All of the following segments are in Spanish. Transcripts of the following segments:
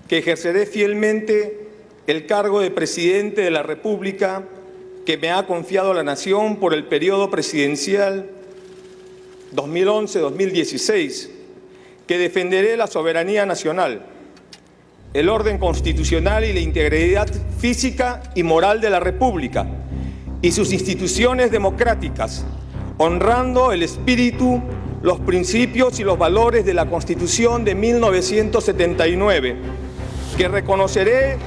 que ejerceré fielmente el cargo de Presidente de la República que me ha confiado la Nación por el periodo presidencial 2011-2016, que defenderé la soberanía nacional, el orden constitucional y la integridad física y moral de la República y sus instituciones democráticas, honrando el espíritu, los principios y los valores de la Constitución de 1979, que reconoceré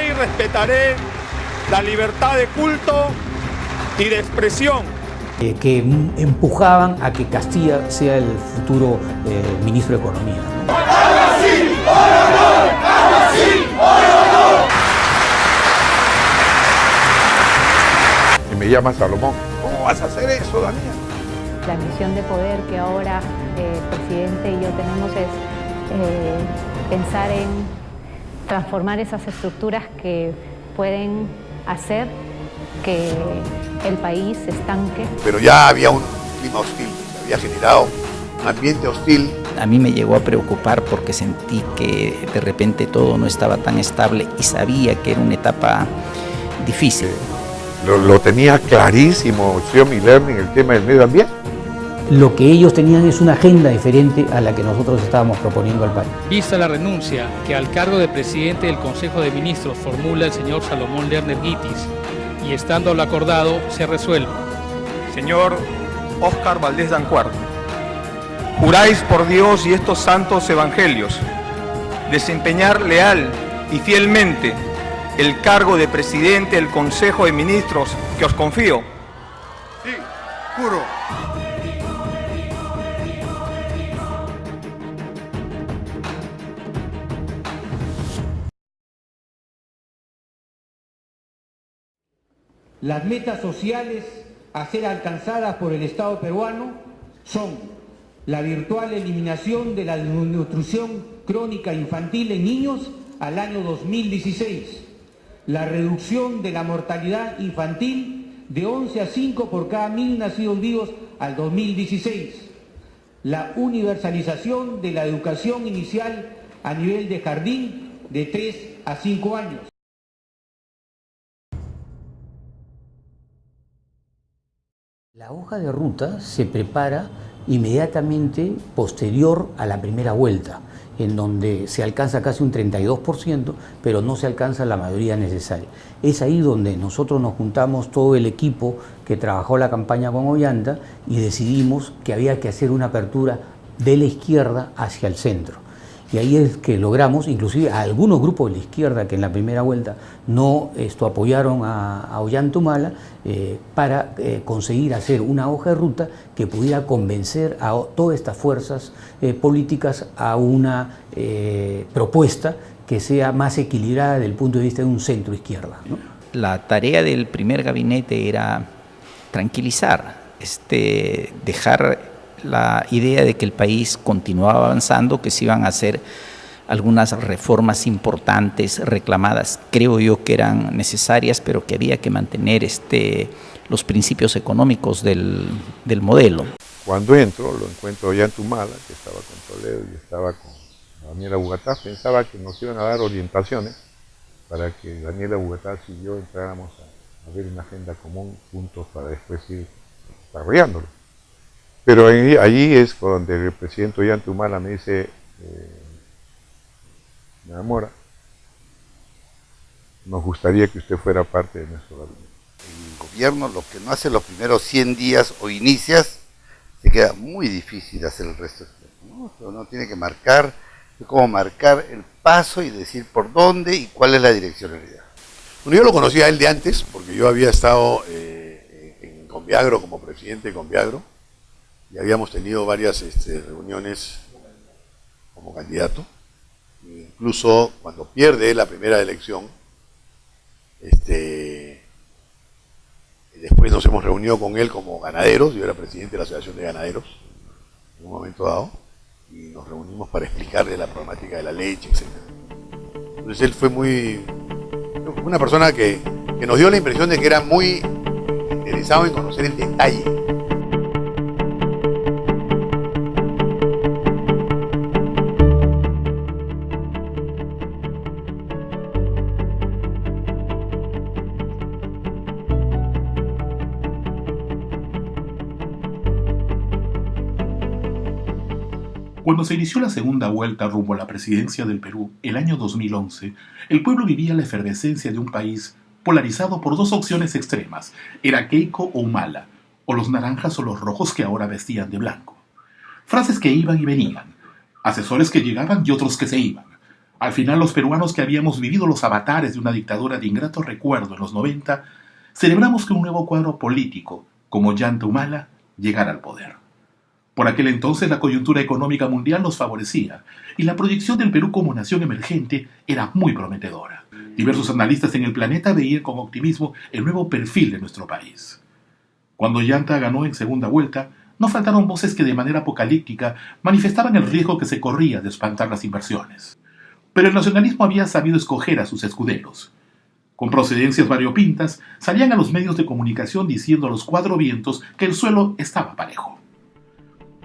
y respetaré la libertad de culto y de expresión. Que empujaban a que Castilla sea el futuro ministro de Economía, ¿no? ¡Ahora sí! ¡Ahora sí! Y me llama Salomón. ¿Cómo vas a hacer eso, Daniel? La misión de poder que ahora el presidente y yo tenemos es pensar en transformar esas estructuras que pueden hacer que el país se estanque. Pero ya había un clima hostil, se había generado un ambiente hostil. A mí me llegó a preocupar porque sentí que de repente todo no estaba tan estable y sabía que era una etapa difícil. Lo tenía clarísimo Xiaomi Learning, el tema del medio ambiente. Lo que ellos tenían es una agenda diferente a la que nosotros estábamos proponiendo al país. Vista la renuncia que al cargo de presidente del Consejo de Ministros formula el señor Salomón Lerner Guitis y estando lo acordado se resuelve. Señor Óscar Valdés Dancuart, juráis por Dios y estos santos evangelios desempeñar leal y fielmente el cargo de presidente del Consejo de Ministros que os confío. Sí, juro. Las metas sociales a ser alcanzadas por el Estado peruano son la virtual eliminación de la desnutrición crónica infantil en niños al año 2016, la reducción de la mortalidad infantil de 11 a 5 por cada 1000 nacidos vivos al 2016, la universalización de la educación inicial a nivel de jardín de 3 a 5 años. La hoja de ruta se prepara inmediatamente posterior a la primera vuelta, en donde se alcanza casi un 32%, pero no se alcanza la mayoría necesaria. Es ahí donde nosotros nos juntamos todo el equipo que trabajó la campaña con Ollanta y decidimos que había que hacer una apertura de la izquierda hacia el centro. Y ahí es que logramos, inclusive a algunos grupos de la izquierda que en la primera vuelta no apoyaron a Ollanta Humala, para conseguir hacer una hoja de ruta que pudiera convencer a todas estas fuerzas políticas a una propuesta que sea más equilibrada desde el punto de vista de un centro izquierda, ¿no? La tarea del primer gabinete era tranquilizar, dejar la idea de que el país continuaba avanzando, que se iban a hacer algunas reformas importantes, reclamadas, creo yo que eran necesarias, pero que había que mantener los principios económicos del modelo. Cuando entro, lo encuentro Ollanta Humala, que estaba con Toledo y estaba con Daniela Bugatá. Pensaba que nos iban a dar orientaciones para que Daniela Bugatá y yo entráramos a ver una agenda común juntos para después ir desarrollándolo. Pero allí es donde el presidente Ollanta Humala me dice, me enamora, nos gustaría que usted fuera parte de nuestro gabinete. El gobierno, lo que no hace los primeros 100 días o inicias, se queda muy difícil hacer el resto, ¿no? Uno tiene que marcar, es como marcar el paso y decir por dónde y cuál es la dirección en realidad. Bueno, yo lo conocía a él de antes, porque yo había estado en Conviagro como presidente de Conviagro, y habíamos tenido varias reuniones como candidato. Incluso cuando pierde la primera elección, después nos hemos reunido con él como ganaderos. Yo era presidente de la Asociación de Ganaderos en un momento dado, y nos reunimos para explicarle la problemática de la leche, etc. Entonces él fue una persona que nos dio la impresión de que era muy interesado en conocer el detalle. Cuando se inició la segunda vuelta rumbo a la presidencia del Perú, el año 2011, el pueblo vivía la efervescencia de un país polarizado por dos opciones extremas. Era Keiko o Humala, o los naranjas o los rojos que ahora vestían de blanco. Frases que iban y venían, asesores que llegaban y otros que se iban. Al final, los peruanos que habíamos vivido los avatares de una dictadura de ingrato recuerdo en los 90, celebramos que un nuevo cuadro político, como Ollanta Humala, llegara al poder. Por aquel entonces la coyuntura económica mundial nos favorecía y la proyección del Perú como nación emergente era muy prometedora. Diversos analistas en el planeta veían con optimismo el nuevo perfil de nuestro país. Cuando Ollanta ganó en segunda vuelta, no faltaron voces que de manera apocalíptica manifestaban el riesgo que se corría de espantar las inversiones. Pero el nacionalismo había sabido escoger a sus escuderos. Con procedencias variopintas, salían a los medios de comunicación diciendo a los cuatro vientos que el suelo estaba parejo.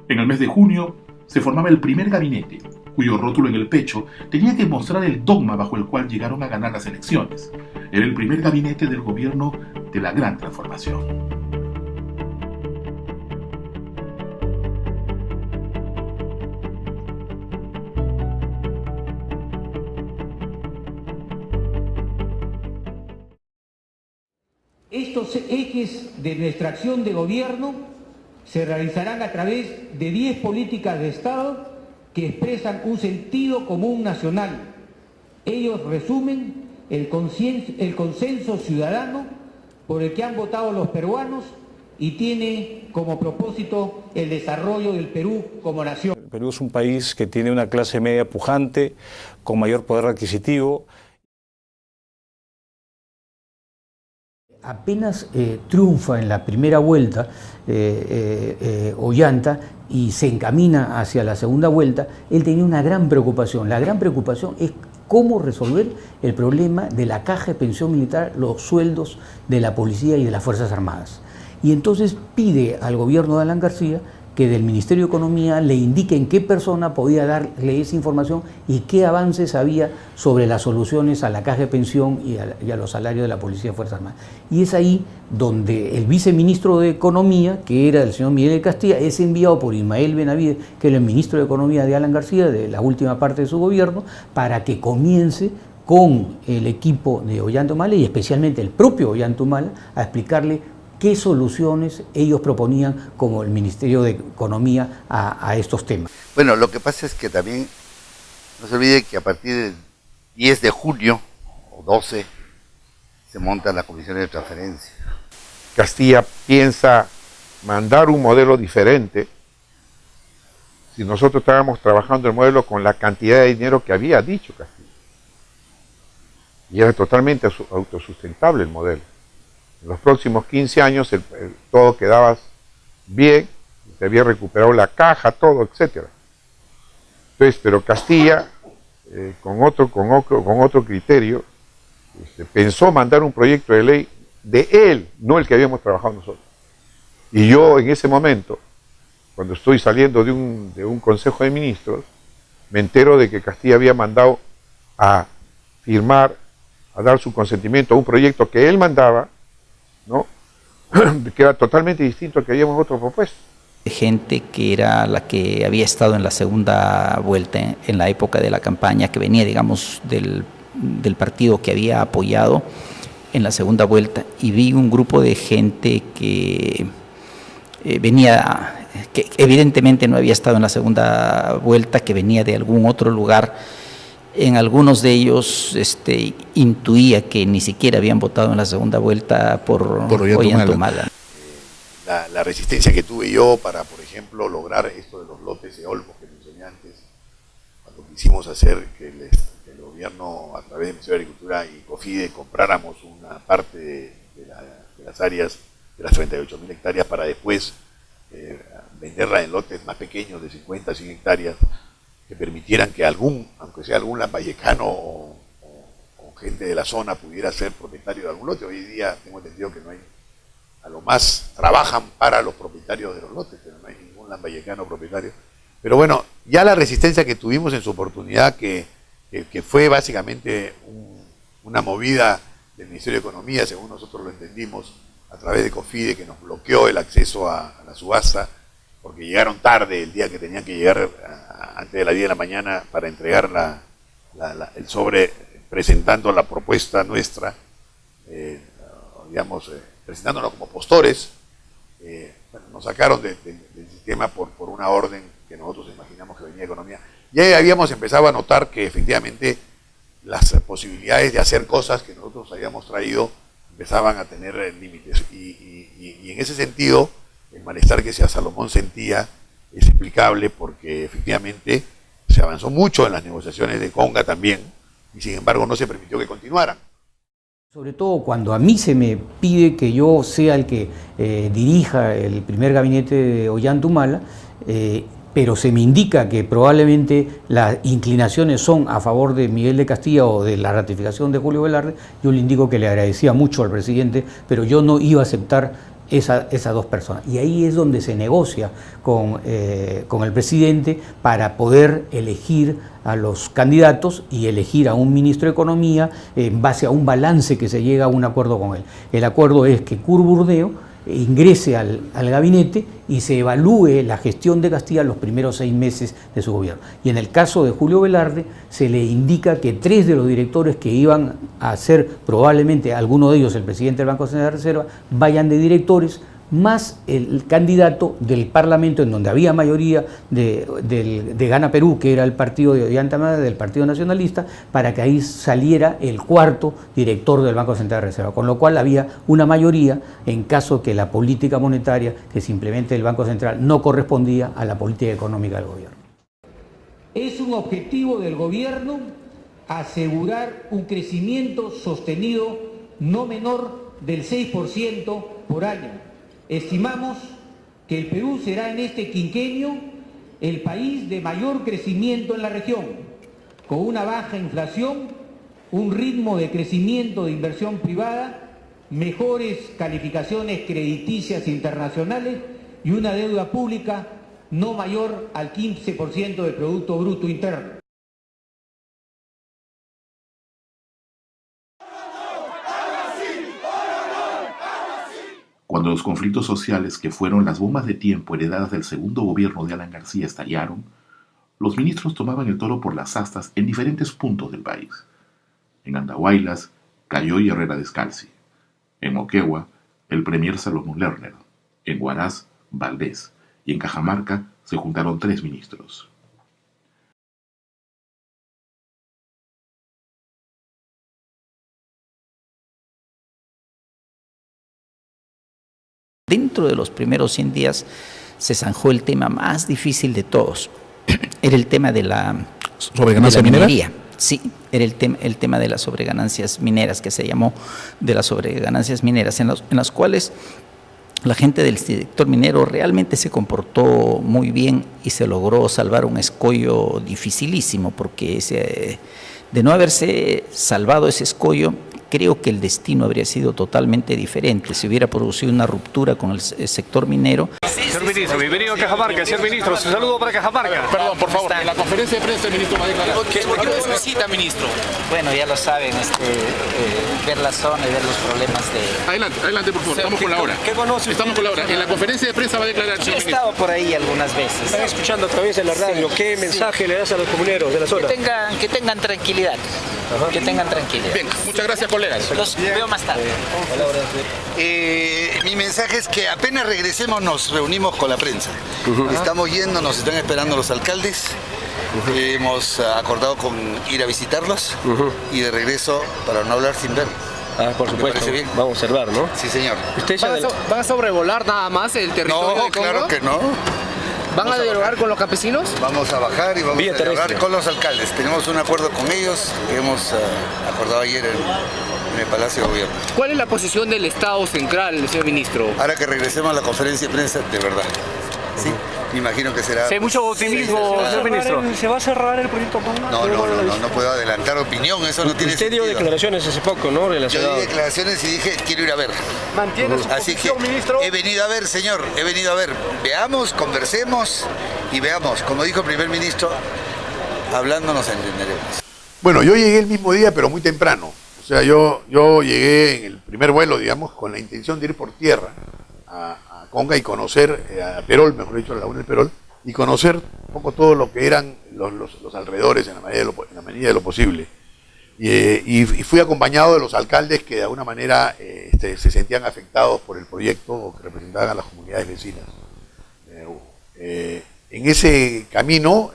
En el mes de junio se formaba el primer gabinete, cuyo rótulo en el pecho tenía que mostrar el dogma bajo el cual llegaron a ganar las elecciones. Era el primer gabinete del gobierno de la Gran Transformación. Estos ejes de nuestra acción de gobierno se realizarán a través de 10 políticas de Estado que expresan un sentido común nacional. Ellos resumen el consenso ciudadano por el que han votado los peruanos y tiene como propósito el desarrollo del Perú como nación. El Perú es un país que tiene una clase media pujante, con mayor poder adquisitivo. Apenas triunfa en la primera vuelta Ollanta y se encamina hacia la segunda vuelta, él tenía una gran preocupación. La gran preocupación es cómo resolver el problema de la caja de pensión militar, los sueldos de la policía y de las Fuerzas Armadas. Y entonces pide al gobierno de Alan García que del Ministerio de Economía le indiquen qué persona podía darle esa información y qué avances había sobre las soluciones a la caja de pensión y a los salarios de la Policía y Fuerzas Armadas. Y es ahí donde el viceministro de Economía, que era el señor Miguel de Castilla, es enviado por Ismael Benavides, que era el ministro de Economía de Alan García, de la última parte de su gobierno, para que comience con el equipo de Ollanta Humala y especialmente el propio Ollanta Humala a explicarle qué soluciones ellos proponían como el Ministerio de Economía a estos temas. Bueno, lo que pasa es que también no se olvide que a partir del 10 de junio o 12 se montan las comisiones de transferencia. Castilla piensa mandar un modelo diferente si nosotros estábamos trabajando el modelo con la cantidad de dinero que había dicho Castilla. Y era totalmente autosustentable el modelo. En los próximos 15 años todo quedaba bien, se había recuperado la caja, todo, etc. Entonces, pero Castilla, con otro criterio, pensó mandar un proyecto de ley de él, no el que habíamos trabajado nosotros. Y yo en ese momento, cuando estoy saliendo de un Consejo de Ministros, me entero de que Castilla había mandado a firmar, a dar su consentimiento a un proyecto que él mandaba, ¿no? que era totalmente distinto al que habíamos nosotros propuesto. Gente que era la que había estado en la segunda vuelta, en la época de la campaña, que venía, digamos, del partido que había apoyado en la segunda vuelta, y vi un grupo de gente que venía, que evidentemente no había estado en la segunda vuelta, que venía de algún otro lugar. En algunos de ellos intuía que ni siquiera habían votado en la segunda vuelta por Ollanta Humala. La resistencia que tuve yo para, por ejemplo, lograr esto de los lotes eolcos que mencioné antes, cuando quisimos hacer que el gobierno, a través del Ministerio de Agricultura y COFIDE, compráramos una parte de las áreas, de las 38.000 hectáreas, para después venderla en lotes más pequeños, de 50 a 100 hectáreas, que permitieran que aunque sea algún lambayecano o gente de la zona pudiera ser propietario de algún lote. Hoy día tengo entendido que no hay, a lo más trabajan para los propietarios de los lotes, pero no hay ningún lambayecano propietario. Pero bueno, ya la resistencia que tuvimos en su oportunidad, que fue básicamente una movida del Ministerio de Economía, según nosotros lo entendimos, a través de COFIDE, que nos bloqueó el acceso a la subasta, porque llegaron tarde el día que tenían que llegar a antes de las 10 de la mañana para entregar el sobre presentando la propuesta nuestra, digamos, presentándonos como postores. Bueno, nos sacaron del sistema por una orden que nosotros imaginamos que venía de economía. Ya habíamos empezado a notar que efectivamente las posibilidades de hacer cosas que nosotros habíamos traído empezaban a tener límites. Y en ese sentido, el malestar que Salomón sentía es explicable porque efectivamente se avanzó mucho en las negociaciones de Conga también, y sin embargo no se permitió que continuaran. Sobre todo cuando a mí se me pide que yo sea el que dirija el primer gabinete de Ollanta Humala, pero se me indica que probablemente las inclinaciones son a favor de Miguel de Castilla o de la ratificación de Julio Velarde, yo le indico que le agradecía mucho al presidente, pero yo no iba a aceptar esas dos personas. Y ahí es donde se negocia con el presidente para poder elegir a los candidatos y elegir a un ministro de Economía en base a un balance que se llega a un acuerdo con él. El acuerdo es que Kurt Burdeo ingrese al gabinete y se evalúe la gestión de Castilla los primeros 6 meses de su gobierno. Y en el caso de Julio Velarde se le indica que 3 de los directores que iban a ser probablemente, alguno de ellos el presidente del Banco Central de Reserva, vayan de directores, más el candidato del Parlamento, en donde había mayoría de Gana Perú, que era el partido de Ollanta Humala, del Partido Nacionalista, para que ahí saliera el 4º director del Banco Central de Reserva, con lo cual había una mayoría en caso que la política monetaria que se implemente el Banco Central no correspondía a la política económica del gobierno. Es un objetivo del gobierno asegurar un crecimiento sostenido no menor del 6% por año. Estimamos que el Perú será en este quinquenio el país de mayor crecimiento en la región, con una baja inflación, un ritmo de crecimiento de inversión privada, mejores calificaciones crediticias internacionales y una deuda pública no mayor al 15% del Producto Bruto Interno. Cuando los conflictos sociales que fueron las bombas de tiempo heredadas del segundo gobierno de Alan García estallaron, los ministros tomaban el toro por las astas en diferentes puntos del país. En Andahuaylas cayó Herrera Descalzi. En Moquegua, el premier Salomón Lerner. En Huaraz, Valdés. Y en Cajamarca se juntaron 3 ministros. Dentro de los primeros 100 días se zanjó el tema más difícil de todos. Era el tema de la ¿sobreganancia minería. Sí, era el tema de las sobreganancias mineras, que se llamó de las sobreganancias mineras, en las cuales la gente del sector minero realmente se comportó muy bien y se logró salvar un escollo dificilísimo, porque de no haberse salvado ese escollo, creo que el destino habría sido totalmente diferente. Se hubiera producido una ruptura con el sector minero. Señor ministro, bienvenido a Cajamarca. Señor ministro, un saludo para Cajamarca. Perdón, por favor, en la conferencia de prensa el ministro va a declarar. ¿Por qué no visita, ministro? Bueno, ya lo saben, ver la zona y ver los problemas de... Adelante, por favor, estamos con la hora. ¿Qué conoce? Estamos con la hora. En la conferencia de prensa va a declarar, He señor ministro. estado por ahí algunas veces. Están escuchando a través de la radio. ¿Qué mensaje le das a los comuneros de la zona? Que tengan tranquilidad. Que tengan tranquilidad. Bien, muchas gracias, colegas. Los veo más tarde. Mi mensaje es que apenas regresemos nos reunimos con la prensa. Estamos yendo, nos están esperando los alcaldes. Hemos acordado con ir a visitarlos y de regreso para no hablar sin ver. Por supuesto. Vamos a observar, ¿no? Sí, señor. ¿Van a sobrevolar nada más el territorio de Congo? No, claro que no. ¿Van a dialogar con los campesinos? Vamos a bajar y vamos a dialogar con los alcaldes. Tenemos un acuerdo con ellos que hemos acordado ayer en el Palacio de Gobierno. ¿Cuál es la posición del Estado central, señor ministro? Ahora que regresemos a la conferencia de prensa, de verdad. Sí, me imagino que será... Sí, hay mucho optimismo, señor ministro. ¿Se va a cerrar el proyecto Conga? No puedo adelantar opinión, eso no tiene sentido. Usted dio declaraciones hace poco, ¿no? Yo di declaraciones y dije, quiero ir a ver. ¿Mantiene su posición, ministro? He venido a ver, señor, he venido a ver. Veamos, conversemos y veamos. Como dijo el primer ministro, hablando nos entenderemos. Bueno, yo llegué el mismo día, pero muy temprano. O sea, yo llegué en el primer vuelo, digamos, con la intención de ir por tierra a Conga y conocer a Perol, mejor dicho, a la Laguna del Perol, y conocer un poco todo lo que eran los alrededores en la medida de lo posible. Y fui acompañado de los alcaldes que de alguna manera se sentían afectados por el proyecto o que representaban a las comunidades vecinas. En ese camino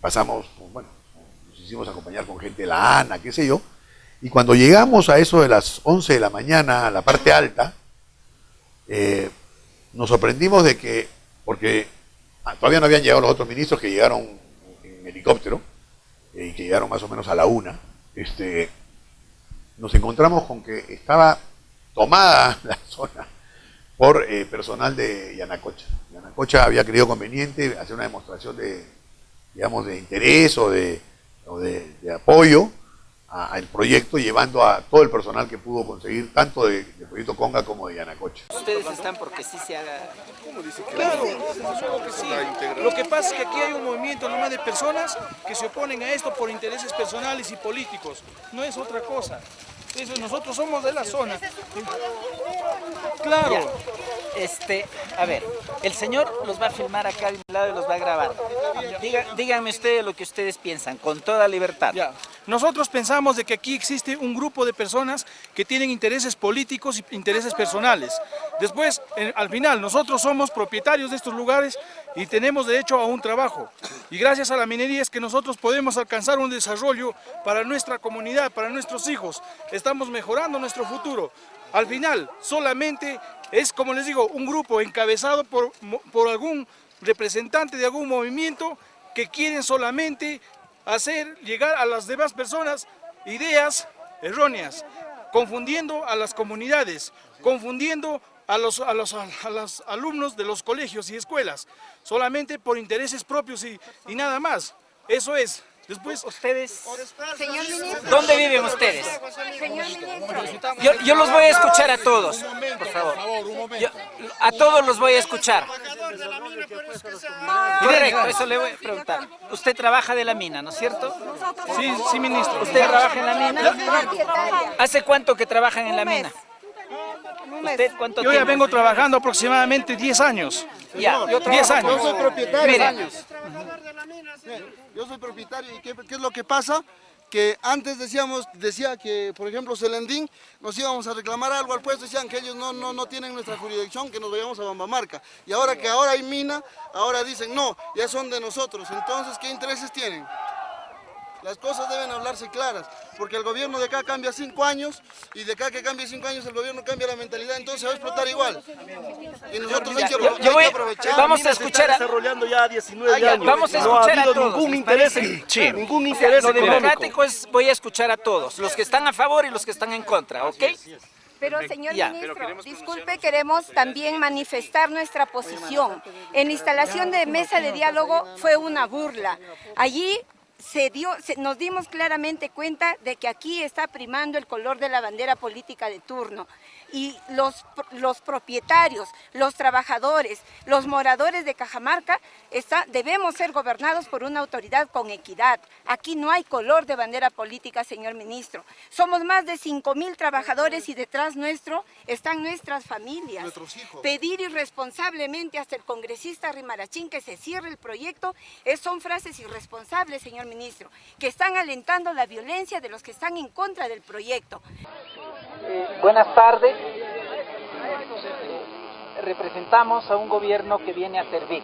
pasamos, bueno, nos hicimos acompañar con gente de la ANA, qué sé yo, y cuando llegamos a eso de las 11 de la mañana, a la parte alta, nos sorprendimos de que, porque todavía no habían llegado los otros ministros que llegaron en helicóptero, y que llegaron más o menos a la 1, nos encontramos con que estaba tomada la zona por personal de Yanacocha. Yanacocha había creído conveniente hacer una demostración de, digamos, de interés o de apoyo al proyecto, llevando a todo el personal que pudo conseguir, tanto del proyecto Conga como de Yanacocha. Ustedes están porque sí se haga... ¿Cómo dice que claro, que sí. Lo que pasa es que aquí hay un movimiento nomás de personas que se oponen a esto por intereses personales y políticos. No es otra cosa. Eso, nosotros somos de la zona. Claro. Ya. A ver, el señor los va a filmar acá de un lado y los va a grabar. Díganme ustedes lo que ustedes piensan, con toda libertad. Ya. Nosotros pensamos de que aquí existe un grupo de personas que tienen intereses políticos y intereses personales. Después, al final, nosotros somos propietarios de estos lugares y tenemos derecho a un trabajo. Y gracias a la minería es que nosotros podemos alcanzar un desarrollo para nuestra comunidad, para nuestros hijos. Estamos mejorando nuestro futuro. Al final, solamente es, como les digo, un grupo encabezado por algún representante de algún movimiento que quieren solamente hacer llegar a las demás personas ideas erróneas, confundiendo a las comunidades, confundiendo a los alumnos de los colegios y escuelas, solamente por intereses propios y nada más. Eso es. Después, ustedes... Señor ministro. ¿Dónde viven ustedes? Señor ministro. Yo los voy a escuchar a todos, por favor. A todos los voy a escuchar. Correcto, eso le voy a preguntar. Usted trabaja de la mina, ¿no es cierto? Sí, sí, ministro. ¿Usted trabaja en la mina? ¿Hace cuánto que trabajan en la mina? ¿Usted cuánto Yo ya tiempo? vengo trabajando aproximadamente 10 años. Ya, 10 años. Yo soy propietario. Mire. Yo soy propietario y ¿qué es lo que pasa? Que antes decía que, por ejemplo, Selendín, nos íbamos a reclamar algo al puesto, decían que ellos no tienen nuestra jurisdicción, que nos vayamos a Bambamarca. Y ahora que ahora hay mina, ahora dicen no, ya son de nosotros. Entonces, ¿qué intereses tienen? Las cosas deben hablarse claras, porque el gobierno de acá cambia 5 años, y de acá que cambie 5 años el gobierno cambia la mentalidad, entonces se va a explotar igual. Y nosotros hay que aprovechar. Vamos a escuchar a... desarrollando ya 19 años. Vamos a escuchar no ha habido a todos. Ningún interés, ningún interés Lo económico. democrático es, voy a escuchar a todos, los que están a favor y los que están en contra, ¿ok? Pero, señor ministro, disculpe, queremos también manifestar nuestra posición. En la instalación de mesa de diálogo fue una burla. Allí nos dimos claramente cuenta de que aquí está primando el color de la bandera política de turno. Y los propietarios, los trabajadores, los moradores de Cajamarca debemos ser gobernados por una autoridad con equidad. Aquí no hay color de bandera política, señor ministro. Somos más de 5.000 trabajadores y detrás nuestro están nuestras familias. Nuestros hijos. Pedir irresponsablemente hasta el congresista Rimarachín que se cierre el proyecto son frases irresponsables, señor ministro, que están alentando la violencia de los que están en contra del proyecto. Buenas tardes. Representamos a un gobierno que viene a servir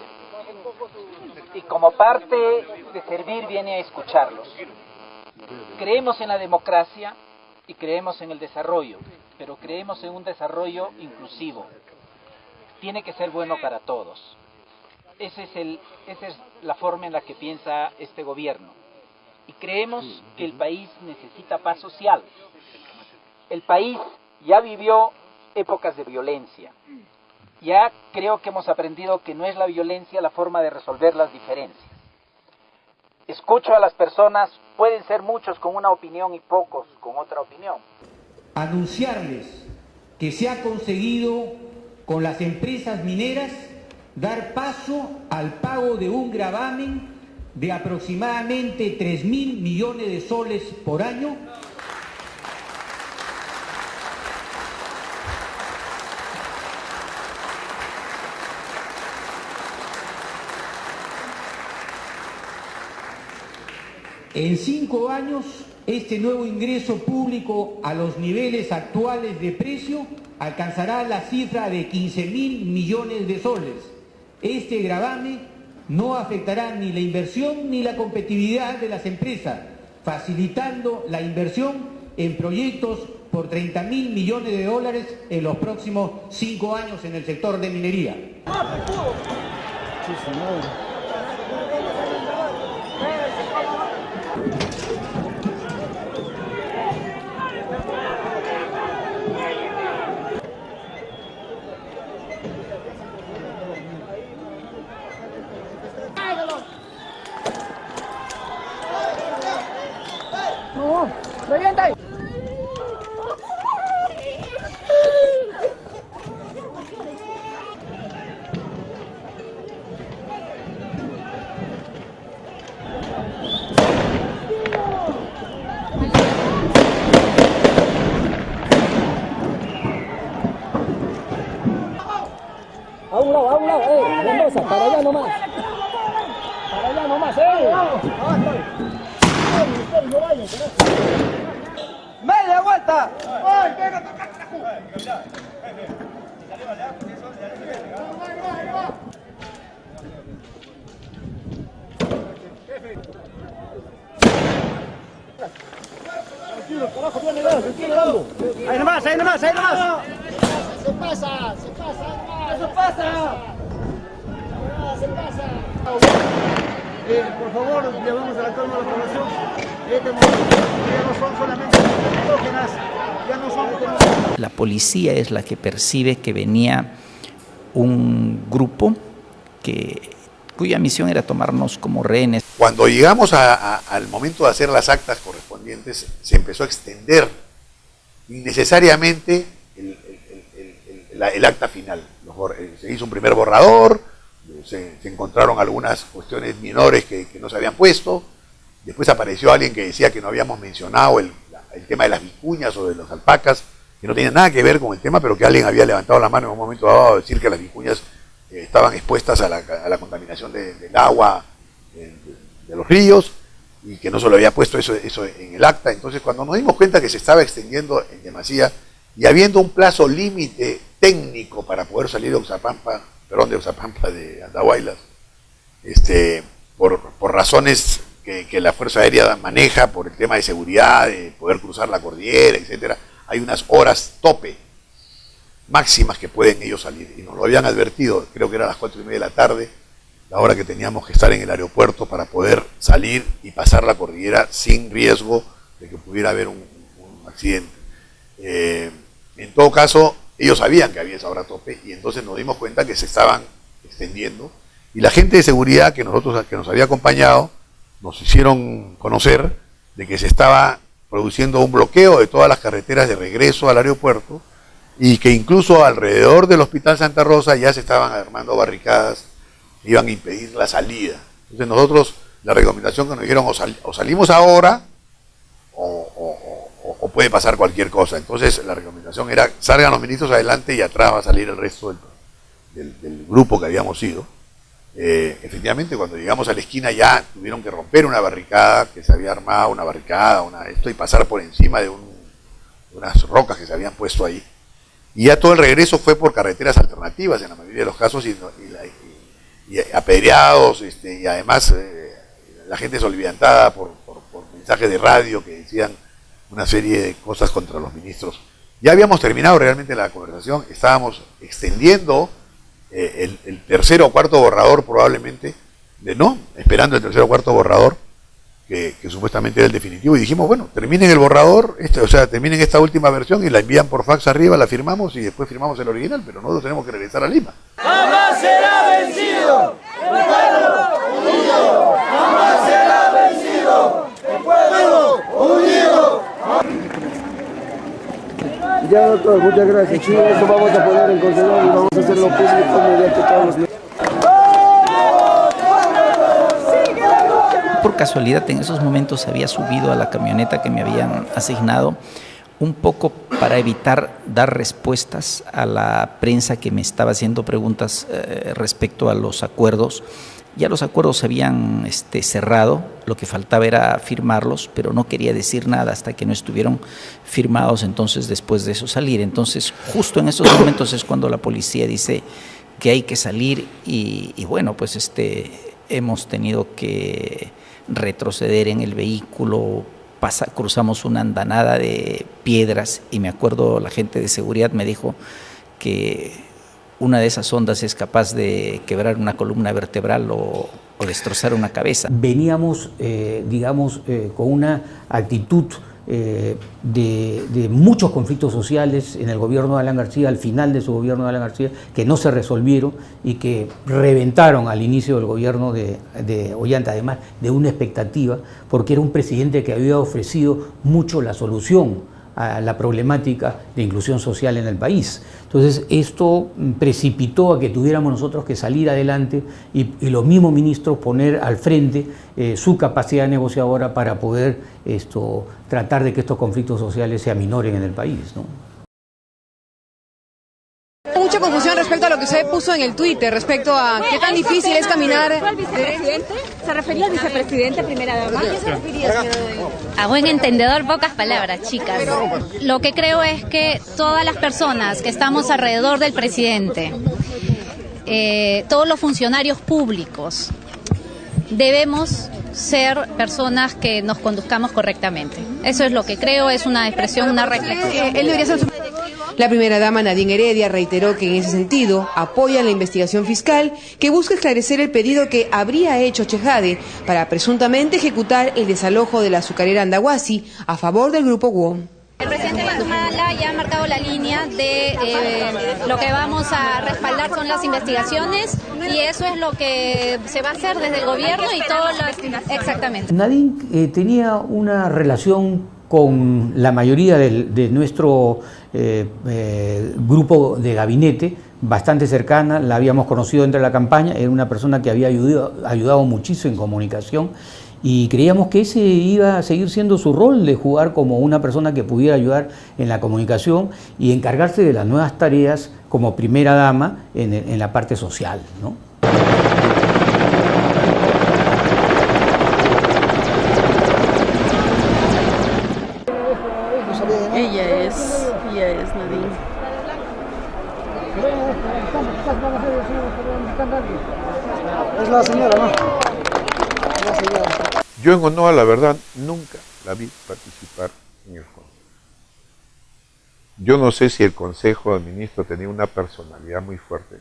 y como parte de servir viene a escucharlos. Creemos en la democracia y creemos en el desarrollo, pero creemos en un desarrollo inclusivo. Tiene que ser bueno para todos. Esa es la forma en la que piensa este gobierno. Y creemos que el país necesita paz social. El país ya vivió épocas de violencia. Ya creo que hemos aprendido que no es la violencia la forma de resolver las diferencias. Escucho a las personas, pueden ser muchos con una opinión y pocos con otra opinión. Anunciarles que se ha conseguido con las empresas mineras dar paso al pago de un gravamen de aproximadamente 3.000 millones de soles por año. En 5 años, este nuevo ingreso público a los niveles actuales de precio alcanzará la cifra de 15.000 millones de soles. Este gravamen no afectará ni la inversión ni la competitividad de las empresas, facilitando la inversión en proyectos por 30.000 millones de dólares en los próximos 5 años en el sector de minería. ¡Revienta ahí! A un lado, Mendoza, para allá nomás. Para allá nomás, ¡Media vuelta! Tranquilo, carajo, viene dando. Ahí nomás, ahí nomás, ahí nomás. Se pasa, eso pasa. Se pasa. Por favor, llevamos a la calma a la población. Este momento ya no son solamente endógenas, ya no son... La policía es la que percibe que venía un grupo cuya misión era tomarnos como rehenes. Cuando llegamos al momento de hacer las actas correspondientes, se empezó a extender innecesariamente el acta final. Se hizo un primer borrador, se encontraron algunas cuestiones menores que no se habían puesto, después apareció alguien que decía que no habíamos mencionado el tema de las vicuñas o de las alpacas, que no tenía nada que ver con el tema, pero que alguien había levantado la mano en un momento dado a decir que las vicuñas estaban expuestas a la contaminación del agua de los ríos y que no se lo había puesto eso en el acta. Entonces, cuando nos dimos cuenta que se estaba extendiendo en demasía y habiendo un plazo límite técnico para poder salir de Oxapampa, de Andahuaylas, por razones que la Fuerza Aérea maneja, por el tema de seguridad, de poder cruzar la cordillera, etcétera, hay unas horas tope máximas que pueden ellos salir, y nos lo habían advertido, creo que era a las 4:30 de la tarde, la hora que teníamos que estar en el aeropuerto para poder salir y pasar la cordillera sin riesgo de que pudiera haber un accidente. En todo caso, ellos sabían que había esa hora tope, y entonces nos dimos cuenta que se estaban extendiendo, y la gente de seguridad que nos había acompañado nos hicieron conocer de que se estaba produciendo un bloqueo de todas las carreteras de regreso al aeropuerto, y que incluso alrededor del Hospital Santa Rosa ya se estaban armando barricadas que iban a impedir la salida. Entonces nosotros, la recomendación que nos dijeron, o salimos ahora o puede pasar cualquier cosa. Entonces la recomendación era, salgan los ministros adelante y atrás va a salir el resto del grupo que habíamos ido. Efectivamente, cuando llegamos a la esquina ya tuvieron que romper una barricada que se había armado, y pasar por encima de unas rocas que se habían puesto ahí. Y ya todo el regreso fue por carreteras alternativas en la mayoría de los casos, y apedreados, y además la gente soliviantada por mensajes de radio que decían una serie de cosas contra los ministros. Ya habíamos terminado realmente la conversación, estábamos extendiendo el tercer o cuarto borrador probablemente, esperando el tercer o cuarto borrador, que supuestamente era el definitivo, y dijimos, bueno, terminen el borrador, terminen esta última versión y la envían por fax arriba, la firmamos y después firmamos el original, pero nosotros tenemos que regresar a Lima. ¡Jamás será vencido! ¡El pueblo unido! ¡Jamás será vencido! ¡El pueblo unido! Ya, doctor, muchas gracias. Sí, eso vamos a poner en consideración y vamos a hacerlo público mediante todos los... Por casualidad, en esos momentos había subido a la camioneta que me habían asignado, un poco para evitar dar respuestas a la prensa que me estaba haciendo preguntas respecto a los acuerdos Ya los acuerdos se habían cerrado, lo que faltaba era firmarlos, pero no quería decir nada hasta que no estuvieron firmados, entonces después de eso salir. Entonces justo en esos momentos es cuando la policía dice que hay que salir y bueno, pues hemos tenido que retroceder en el vehículo, cruzamos una andanada de piedras y me acuerdo la gente de seguridad me dijo que una de esas ondas es capaz de quebrar una columna vertebral o destrozar una cabeza. Veníamos, digamos, con una actitud de muchos conflictos sociales en el gobierno de Alan García, al final de su gobierno de Alan García, que no se resolvieron y que reventaron al inicio del gobierno de Ollanta, además de una expectativa, porque era un presidente que había ofrecido mucho la solución a la problemática de inclusión social en el país. Entonces esto precipitó a que tuviéramos nosotros que salir adelante y los mismos ministros poner al frente su capacidad negociadora para poder tratar de que estos conflictos sociales se aminoren en el país, ¿no? Mucha confusión respecto a lo que usted puso en el Twitter, respecto a qué tan difícil es caminar. ¿Al vicepresidente? ¿Se refería al vicepresidente, primera dama? ¿A qué se refería, señora? A buen entendedor, pocas palabras, chicas. Lo que creo es que todas las personas que estamos alrededor del presidente, todos los funcionarios públicos, debemos ser personas que nos conduzcamos correctamente. Eso es lo que creo, es una expresión, una reflexión. Él debería ser La primera dama Nadine Heredia reiteró que en ese sentido apoya la investigación fiscal que busca esclarecer el pedido que habría hecho Chejade para presuntamente ejecutar el desalojo de la azucarera Andahuasi a favor del grupo WOM. El presidente Guatemala ya ha marcado la línea de lo que vamos a respaldar son las investigaciones y eso es lo que se va a hacer desde el gobierno y todo lo... Exactamente. Nadine tenía una relación con la mayoría de nuestro grupo de gabinete bastante cercana, la habíamos conocido dentro de la campaña, era una persona que había ayudado muchísimo en comunicación y creíamos que ese iba a seguir siendo su rol de jugar como una persona que pudiera ayudar en la comunicación y encargarse de las nuevas tareas como primera dama en la parte social, ¿no? Ella es Nadine. Es la señora, ¿no? Yo en honor a la verdad nunca la vi participar en el Consejo. Yo no sé si el Consejo de Ministros tenía una personalidad muy fuerte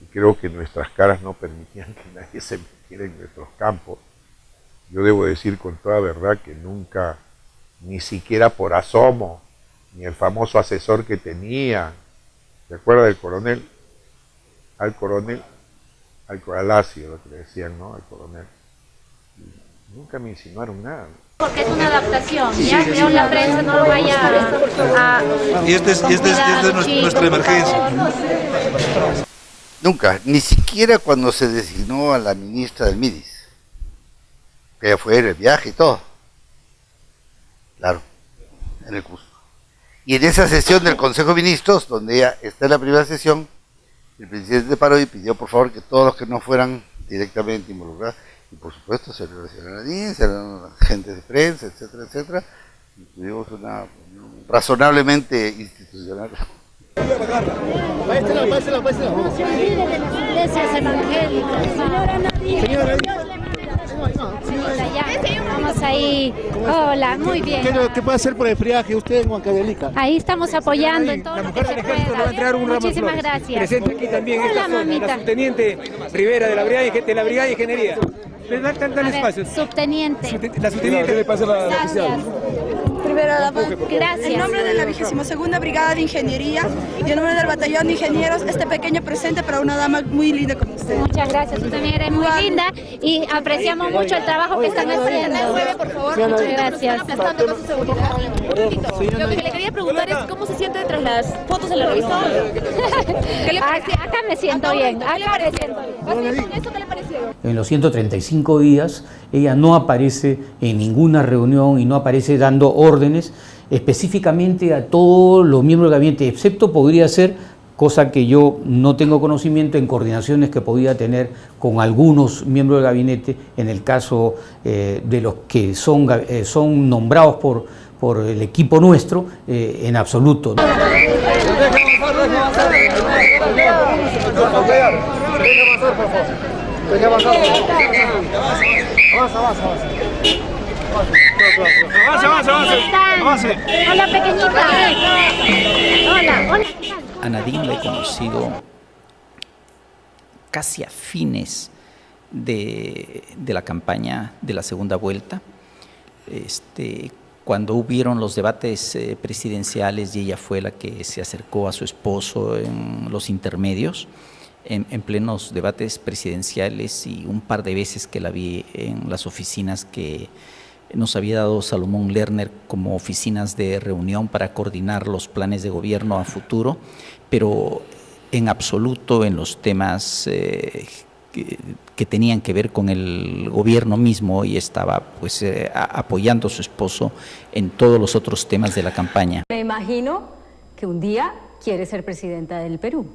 y creo que nuestras caras no permitían que nadie se metiera en nuestros campos. Yo debo decir con toda verdad que nunca, ni siquiera por asomo, ni el famoso asesor que tenía, ¿se acuerda del coronel? Al Coralacio, lo que le decían, ¿no? Al coronel. Y nunca me insinuaron nada. Porque es una adaptación, ya veo la prensa no lo vaya a... Y esta es nuestra emergencia. Nunca, ni siquiera cuando se designó a la ministra del MIDIS, que ella fue el viaje y todo. Claro, en el curso. Y en esa sesión del Consejo de Ministros, donde ella está en la primera sesión, el presidente paró y pidió por favor que todos los que no fueran directamente involucrados, y por supuesto se le recibieron a Nadine, se le gente de prensa, etcétera, etcétera, y tuvimos una razonablemente institucional. No se olvide de las iglesias evangélicas. Vamos ahí. Hola, muy bien. ¿Qué puede hacer por el friaje usted en Huancavelica? Ahí estamos apoyando en todo lo que se pueda. Muchísimas gracias. Presente aquí también la subteniente Rivera de la Brigada de Ingeniería. ¿Le da tantos espacios? Subteniente. La subteniente le pasa la oficial. Primera dama, gracias. En nombre de la 22ª Brigada de Ingeniería y en nombre del Batallón de Ingenieros, este pequeño presente para una dama muy linda como usted. Muchas gracias, tú también eres muy linda y apreciamos mucho el trabajo que están haciendo. Por favor, muchas gracias. Lo que le quería preguntar es cómo se siente tras las fotos en la revista. ¿Qué le pareció? Acá me siento bien, acá me siento bien. ¿Con eso qué le pareció? En los 135 días ella no aparece en ninguna reunión y no aparece dando órdenes específicamente a todos los miembros del gabinete, excepto podría ser cosa que yo no tengo conocimiento en coordinaciones que podía tener con algunos miembros del gabinete en el caso de los que son nombrados por el equipo nuestro, en absoluto. Avance. Hola, pequeñita. Hola. A Nadine la he conocido casi a fines de la campaña de la segunda vuelta, cuando hubieron los debates presidenciales y ella fue la que se acercó a su esposo en los intermedios, en plenos debates presidenciales, y un par de veces que la vi en las oficinas que nos había dado Salomón Lerner como oficinas de reunión para coordinar los planes de gobierno a futuro, pero en absoluto en los temas que tenían que ver con el gobierno mismo, y estaba pues apoyando a su esposo en todos los otros temas de la campaña. Me imagino que un día quiere ser presidenta del Perú.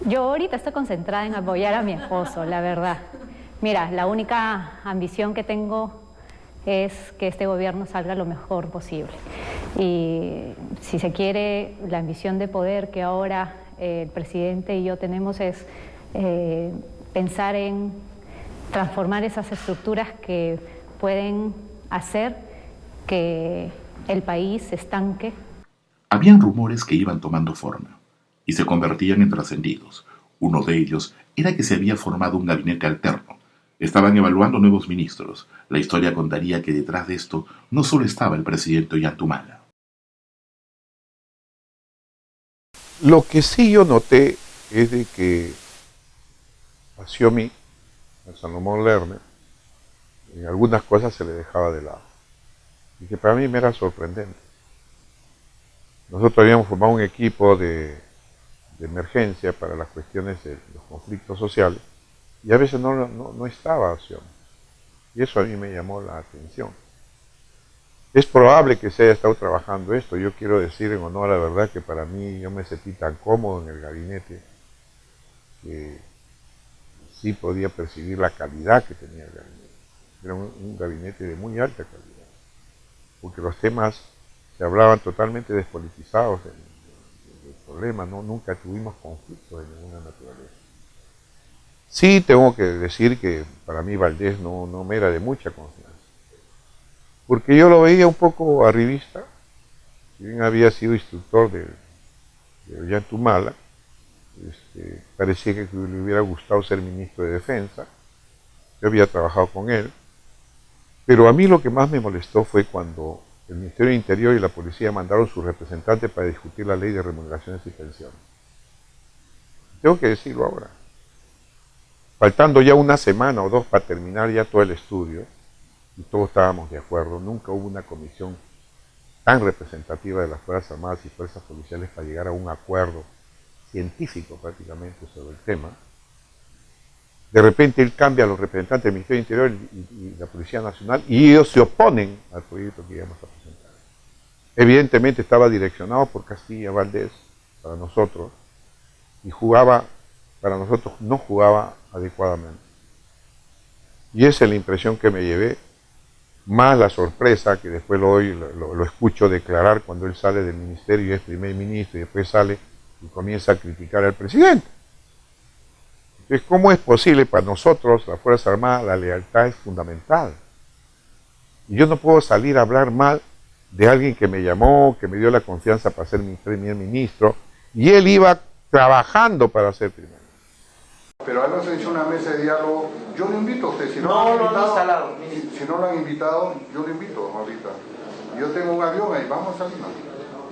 Yo ahorita estoy concentrada en apoyar a mi esposo, la verdad. Mira, la única ambición que tengo es que este gobierno salga lo mejor posible. Y si se quiere, la ambición de poder que ahora el presidente y yo tenemos es pensar en transformar esas estructuras que pueden hacer que el país se estanque. Habían rumores que iban tomando forma y se convertían en trascendidos. Uno de ellos era que se había formado un gabinete alterno. Estaban evaluando nuevos ministros. La historia contaría que detrás de esto no solo estaba el presidente Ollantumala. Lo que sí yo noté es de que a Xiomi, a Salomón Lerner, en algunas cosas se le dejaba de lado. Y que para mí me era sorprendente. Nosotros habíamos formado un equipo de emergencia para las cuestiones de los conflictos sociales, y a veces no estaba Xiomi. Y eso a mí me llamó la atención. Es probable que se haya estado trabajando esto. Yo quiero decir en honor a la verdad que para mí yo me sentí tan cómodo en el gabinete que sí podía percibir la calidad que tenía el gabinete. Era un gabinete de muy alta calidad, porque los temas se hablaban totalmente despolitizados del problema, nunca tuvimos conflictos de ninguna naturaleza. Sí tengo que decir que para mí Valdés no me era de mucha confianza, porque yo lo veía un poco arribista. Si bien había sido instructor de Ollantumala, parecía que le hubiera gustado ser ministro de Defensa. Yo había trabajado con él, pero a mí lo que más me molestó fue cuando el Ministerio del Interior y la Policía mandaron su representante para discutir la ley de remuneraciones y pensiones. Tengo que decirlo ahora. Faltando ya una semana o dos para terminar ya todo el estudio, y todos estábamos de acuerdo, nunca hubo una comisión tan representativa de las Fuerzas Armadas y Fuerzas Policiales para llegar a un acuerdo científico prácticamente sobre el tema. De repente él cambia a los representantes del Ministerio del Interior y la Policía Nacional, y ellos se oponen al proyecto que íbamos a presentar. Evidentemente estaba direccionado por Castilla Valdés para nosotros, y para nosotros no jugaba adecuadamente. Y esa es la impresión que me llevé, más la sorpresa que después lo escucho declarar cuando él sale del ministerio y es primer ministro, y después sale y comienza a criticar al presidente. Entonces, ¿cómo es posible? Para nosotros, las Fuerzas Armadas, la lealtad es fundamental. Y yo no puedo salir a hablar mal de alguien que me llamó, que me dio la confianza para ser mi primer ministro, y él iba trabajando para ser primer ministro. Pero a él no se hizo una mesa de diálogo. Yo lo invito a usted, si no lo han invitado, yo lo invito ahorita. Yo tengo un avión ahí, vamos a Lima.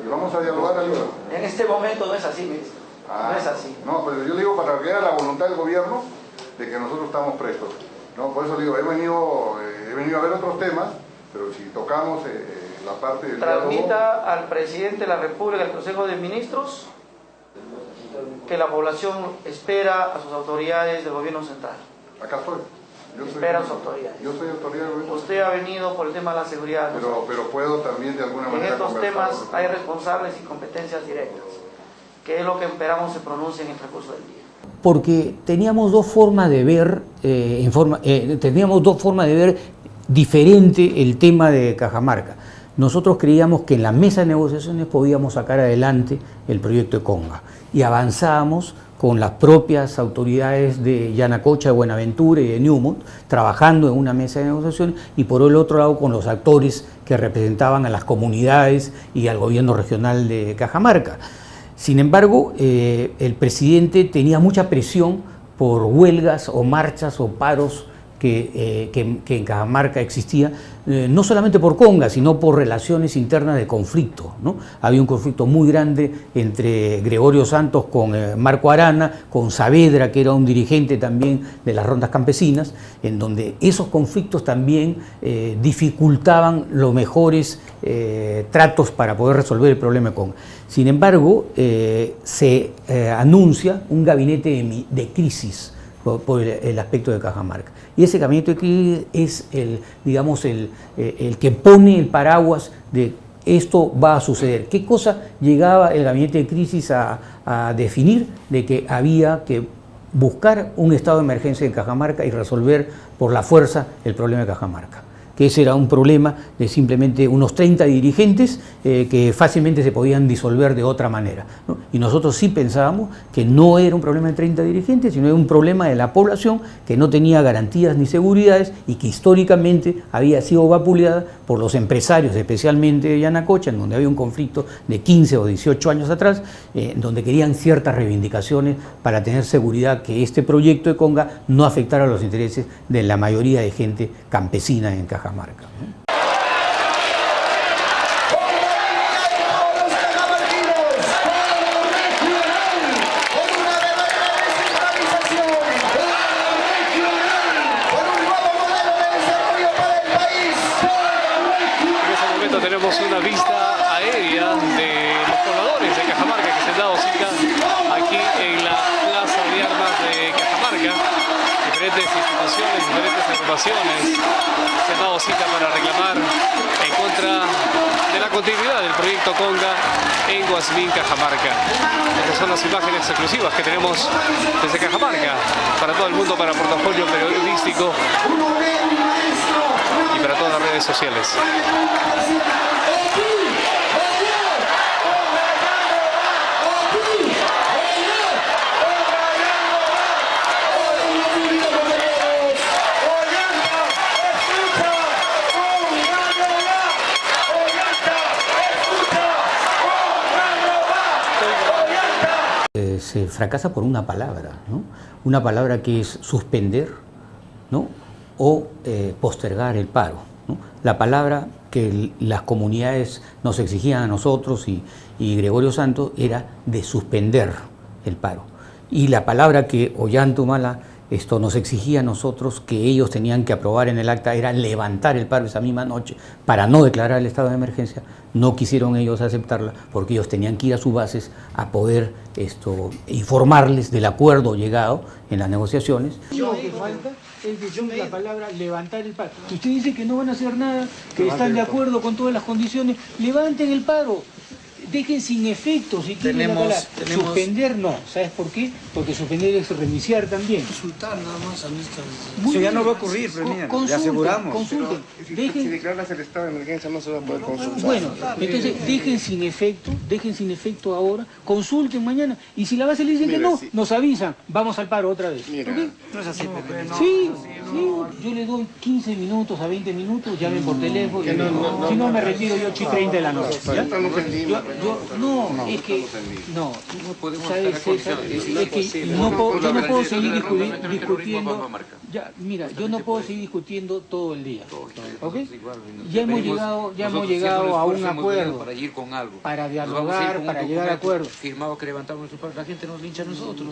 Y vamos a dialogar a Lima. En este momento no es así, ministro. No es así. No, pero yo digo para que haya la voluntad del gobierno de que nosotros estamos prestos. No, por eso digo, he venido a ver otros temas, pero si tocamos la parte del Transmita al presidente de la República, al Consejo de Ministros, que la población espera a sus autoridades del gobierno central. Acá estoy. Espera a sus autoridades. Yo soy autoridad del gobierno. Usted ha venido por el tema de la seguridad. Pero puedo también de alguna manera en estos conversar. temas hay responsables y competencias directas. que es lo que esperamos se pronuncie en el transcurso del día. Porque teníamos dos formas de ver, diferente el tema de Cajamarca. Nosotros creíamos que en la mesa de negociaciones podíamos sacar adelante el proyecto de Conga y avanzábamos con las propias autoridades de Yanacocha, de Buenaventura y de Newmont, trabajando en una mesa de negociaciones, y por el otro lado con los actores que representaban a las comunidades y al gobierno regional de Cajamarca. Sin embargo, el presidente tenía mucha presión por huelgas o marchas o paros que en Cajamarca existía, no solamente por Conga, sino por relaciones internas de conflicto, ¿no? Había un conflicto muy grande entre Gregorio Santos con Marco Arana, con Saavedra, que era un dirigente también de las rondas campesinas, en donde esos conflictos también dificultaban los mejores tratos para poder resolver el problema de Conga. Sin embargo, se anuncia un gabinete de crisis por el aspecto de Cajamarca. Y ese gabinete de crisis es el que pone el paraguas de esto va a suceder. ¿Qué cosa llegaba el gabinete de crisis a definir? De que había que buscar un estado de emergencia en Cajamarca y resolver por la fuerza el problema de Cajamarca. Que ese era un problema de simplemente unos 30 dirigentes que fácilmente se podían disolver de otra manera, ¿no? Y nosotros sí pensábamos que no era un problema de 30 dirigentes, sino era un problema de la población que no tenía garantías ni seguridades y que históricamente había sido vapuleada por los empresarios, especialmente de Yanacocha, en donde había un conflicto de 15 o 18 años atrás, donde querían ciertas reivindicaciones para tener seguridad que este proyecto de Conga no afectara los intereses de la mayoría de gente campesina en Cajamarca. Tenemos una vista aérea de los pobladores de Cajamarca que se han dado cita aquí en la Plaza de Armas de Cajamarca. Diferentes instituciones, diferentes agrupaciones se han dado cita para reclamar en contra de la continuidad del proyecto Conga en Guasmín, Cajamarca. Estas son las imágenes exclusivas que tenemos desde Cajamarca para todo el mundo, para Portafolio Periodístico y para todas las redes sociales. Se fracasa por una palabra, ¿no? Una palabra que es suspender, ¿no? O postergar el paro, ¿no? La palabra que las comunidades nos exigían a nosotros y Gregorio Santos era de suspender el paro. Y la palabra que Ollanta Humala nos exigía a nosotros que ellos tenían que aprobar en el acta era levantar el paro esa misma noche para no declarar el estado de emergencia. No quisieron ellos aceptarla porque ellos tenían que ir a sus bases a poder informarles del acuerdo llegado en las negociaciones. Lo que falta es decir la palabra levantar el paro. Usted dice que no van a hacer nada, que están de acuerdo con todas las condiciones. Levanten el paro. Dejen sin efecto, si quieren la palabra. Suspender no. ¿Sabes por qué? Porque suspender es reiniciar también. Consultar nada más a nuestras... Eso ya no va a ocurrir, le aseguramos. Consulten. Si declaras el estado de emergencia no se va a poder consultar. Bueno, entonces dejen sin efecto ahora, consulten mañana. Y si la base le dicen que no, nos avisan, vamos al paro otra vez. Mira, ¿Okay? no es así. Sí, yo le doy 15 minutos a 20 minutos, llamen por teléfono. Si no me retiro yo 8:30 de la noche. Es que yo no puedo seguir discutiendo. Mira, yo no puedo seguir discutiendo todo el día. ¿Okay? Ya hemos llegado a un acuerdo para ir con algo, para dialogar, para llegar a acuerdos. Firmado que levantamos nuestro paro, la gente nos lincha a nosotros.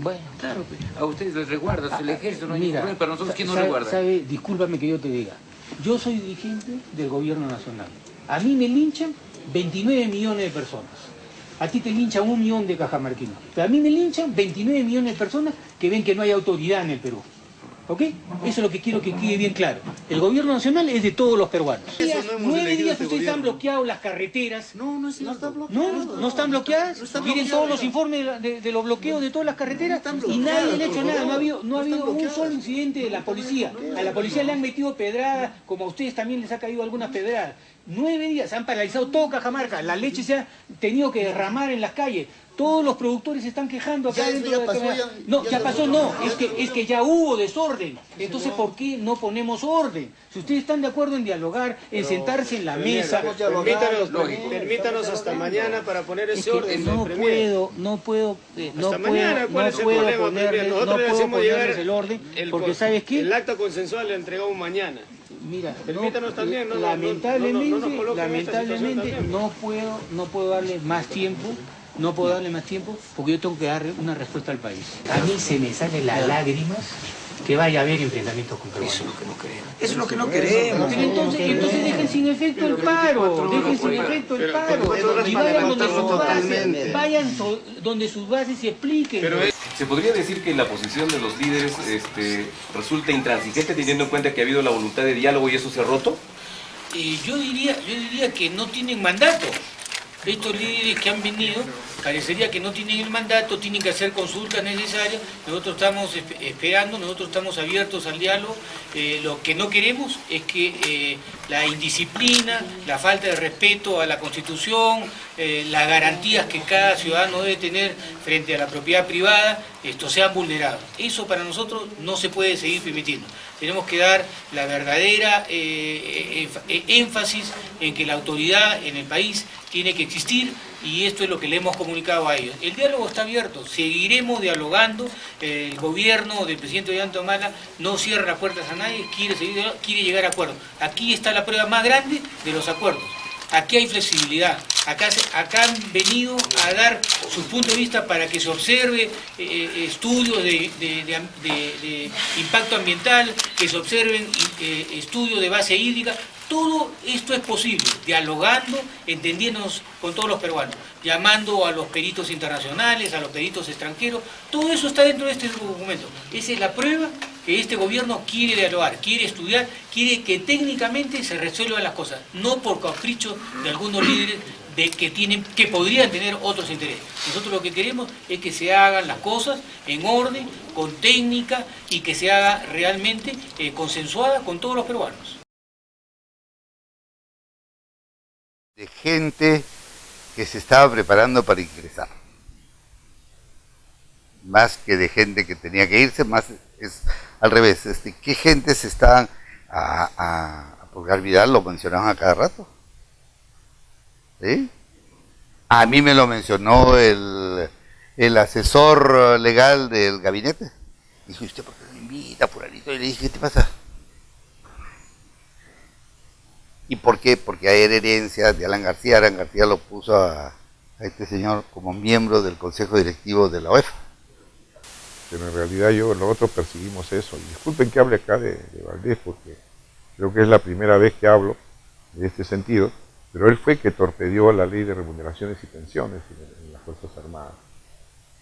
Bueno, claro. A ustedes les resguarda, el ejército no hay ningún problema, pero nosotros ¿quién nos resguarda? Discúlpame que yo te diga, yo soy dirigente del gobierno nacional. A mí me linchan 29 millones de personas. A ti te linchan 1 millón de cajamarquinos. Pero a mí me linchan 29 millones de personas que ven que no hay autoridad en el Perú. ¿Ok? Eso es lo que quiero que quede bien claro. El gobierno nacional es de todos los peruanos. 9 días ustedes han bloqueado las carreteras. No están bloqueadas. ¿No están bloqueadas? Miren todos los informes de los bloqueos de todas las carreteras y nadie ha hecho nada. No ha habido un solo incidente de la policía. A la policía le han metido pedradas, como a ustedes también les ha caído algunas pedradas. 9 días, se han paralizado todo Cajamarca. La leche se ha tenido que derramar en las calles. Todos los productores se están quejando acá dentro de la Cámara. No, ya pasó, no, es que ya hubo desorden. Entonces, ¿por qué no ponemos orden? Si ustedes están de acuerdo en dialogar, en sentarse en la mesa... Permítanos hasta mañana para poner ese orden. No puedo ponerles el orden, porque ¿sabes qué? El acta consensual le entregamos mañana. Mira, permítanos también, lamentablemente no puedo darle más tiempo. No puedo darle más tiempo porque yo tengo que dar una respuesta al país. A mí se me salen las lágrimas que vaya a haber enfrentamientos con peruanos. Eso es lo que no queremos. Eso es lo que no queremos. Pero entonces dejen sin efecto el paro. Dejen sin efecto el paro. Y vayan donde sus bases y expliquen. Pero ¿se podría decir que la posición de los líderes resulta intransigente teniendo en cuenta que ha habido la voluntad de diálogo y eso se ha roto? Yo diría que no tienen mandato. Estos líderes que han venido, parecería que no tienen el mandato, tienen que hacer consultas necesarias. Nosotros estamos esperando, nosotros estamos abiertos al diálogo. Lo que no queremos es que la indisciplina, la falta de respeto a la Constitución, las garantías que cada ciudadano debe tener frente a la propiedad privada, sean vulnerados. Eso para nosotros no se puede seguir permitiendo. Tenemos que dar la verdadera énfasis en que la autoridad en el país tiene que existir y esto es lo que le hemos comunicado a ellos. El diálogo está abierto, seguiremos dialogando, el gobierno del presidente Ollanta Humala no cierra puertas a nadie, quiere llegar a acuerdos. Aquí está la prueba más grande de los acuerdos. Aquí hay flexibilidad, acá han venido a dar su punto de vista para que se observe estudios de impacto ambiental, que se observen estudios de base hídrica. Todo esto es posible, dialogando, entendiéndonos con todos los peruanos, llamando a los peritos internacionales, a los peritos extranjeros, todo eso está dentro de este documento. Esa es la prueba que este gobierno quiere dialogar, quiere estudiar, quiere que técnicamente se resuelvan las cosas, no por capricho de algunos líderes que podrían tener otros intereses. Nosotros lo que queremos es que se hagan las cosas en orden, con técnica y que se haga realmente consensuada con todos los peruanos. De gente que se estaba preparando para ingresar. Más que de gente que tenía que irse, más es al revés. ¿Qué gente se estaban a Pulgar Vidal lo mencionaban a cada rato? ¿Sí? A mí me lo mencionó el asesor legal del gabinete. Dijo, ¿usted por qué me invita, fulanito? Y le dije, ¿qué te pasa? ¿Y por qué? Porque hay herencia de Alan García. Alan García lo puso a este señor como miembro del consejo directivo de la UEFA. Pero en realidad nosotros percibimos eso. Y disculpen que hable acá de Valdés, porque creo que es la primera vez que hablo de este sentido, pero él fue que torpedeó la ley de remuneraciones y pensiones en las Fuerzas Armadas.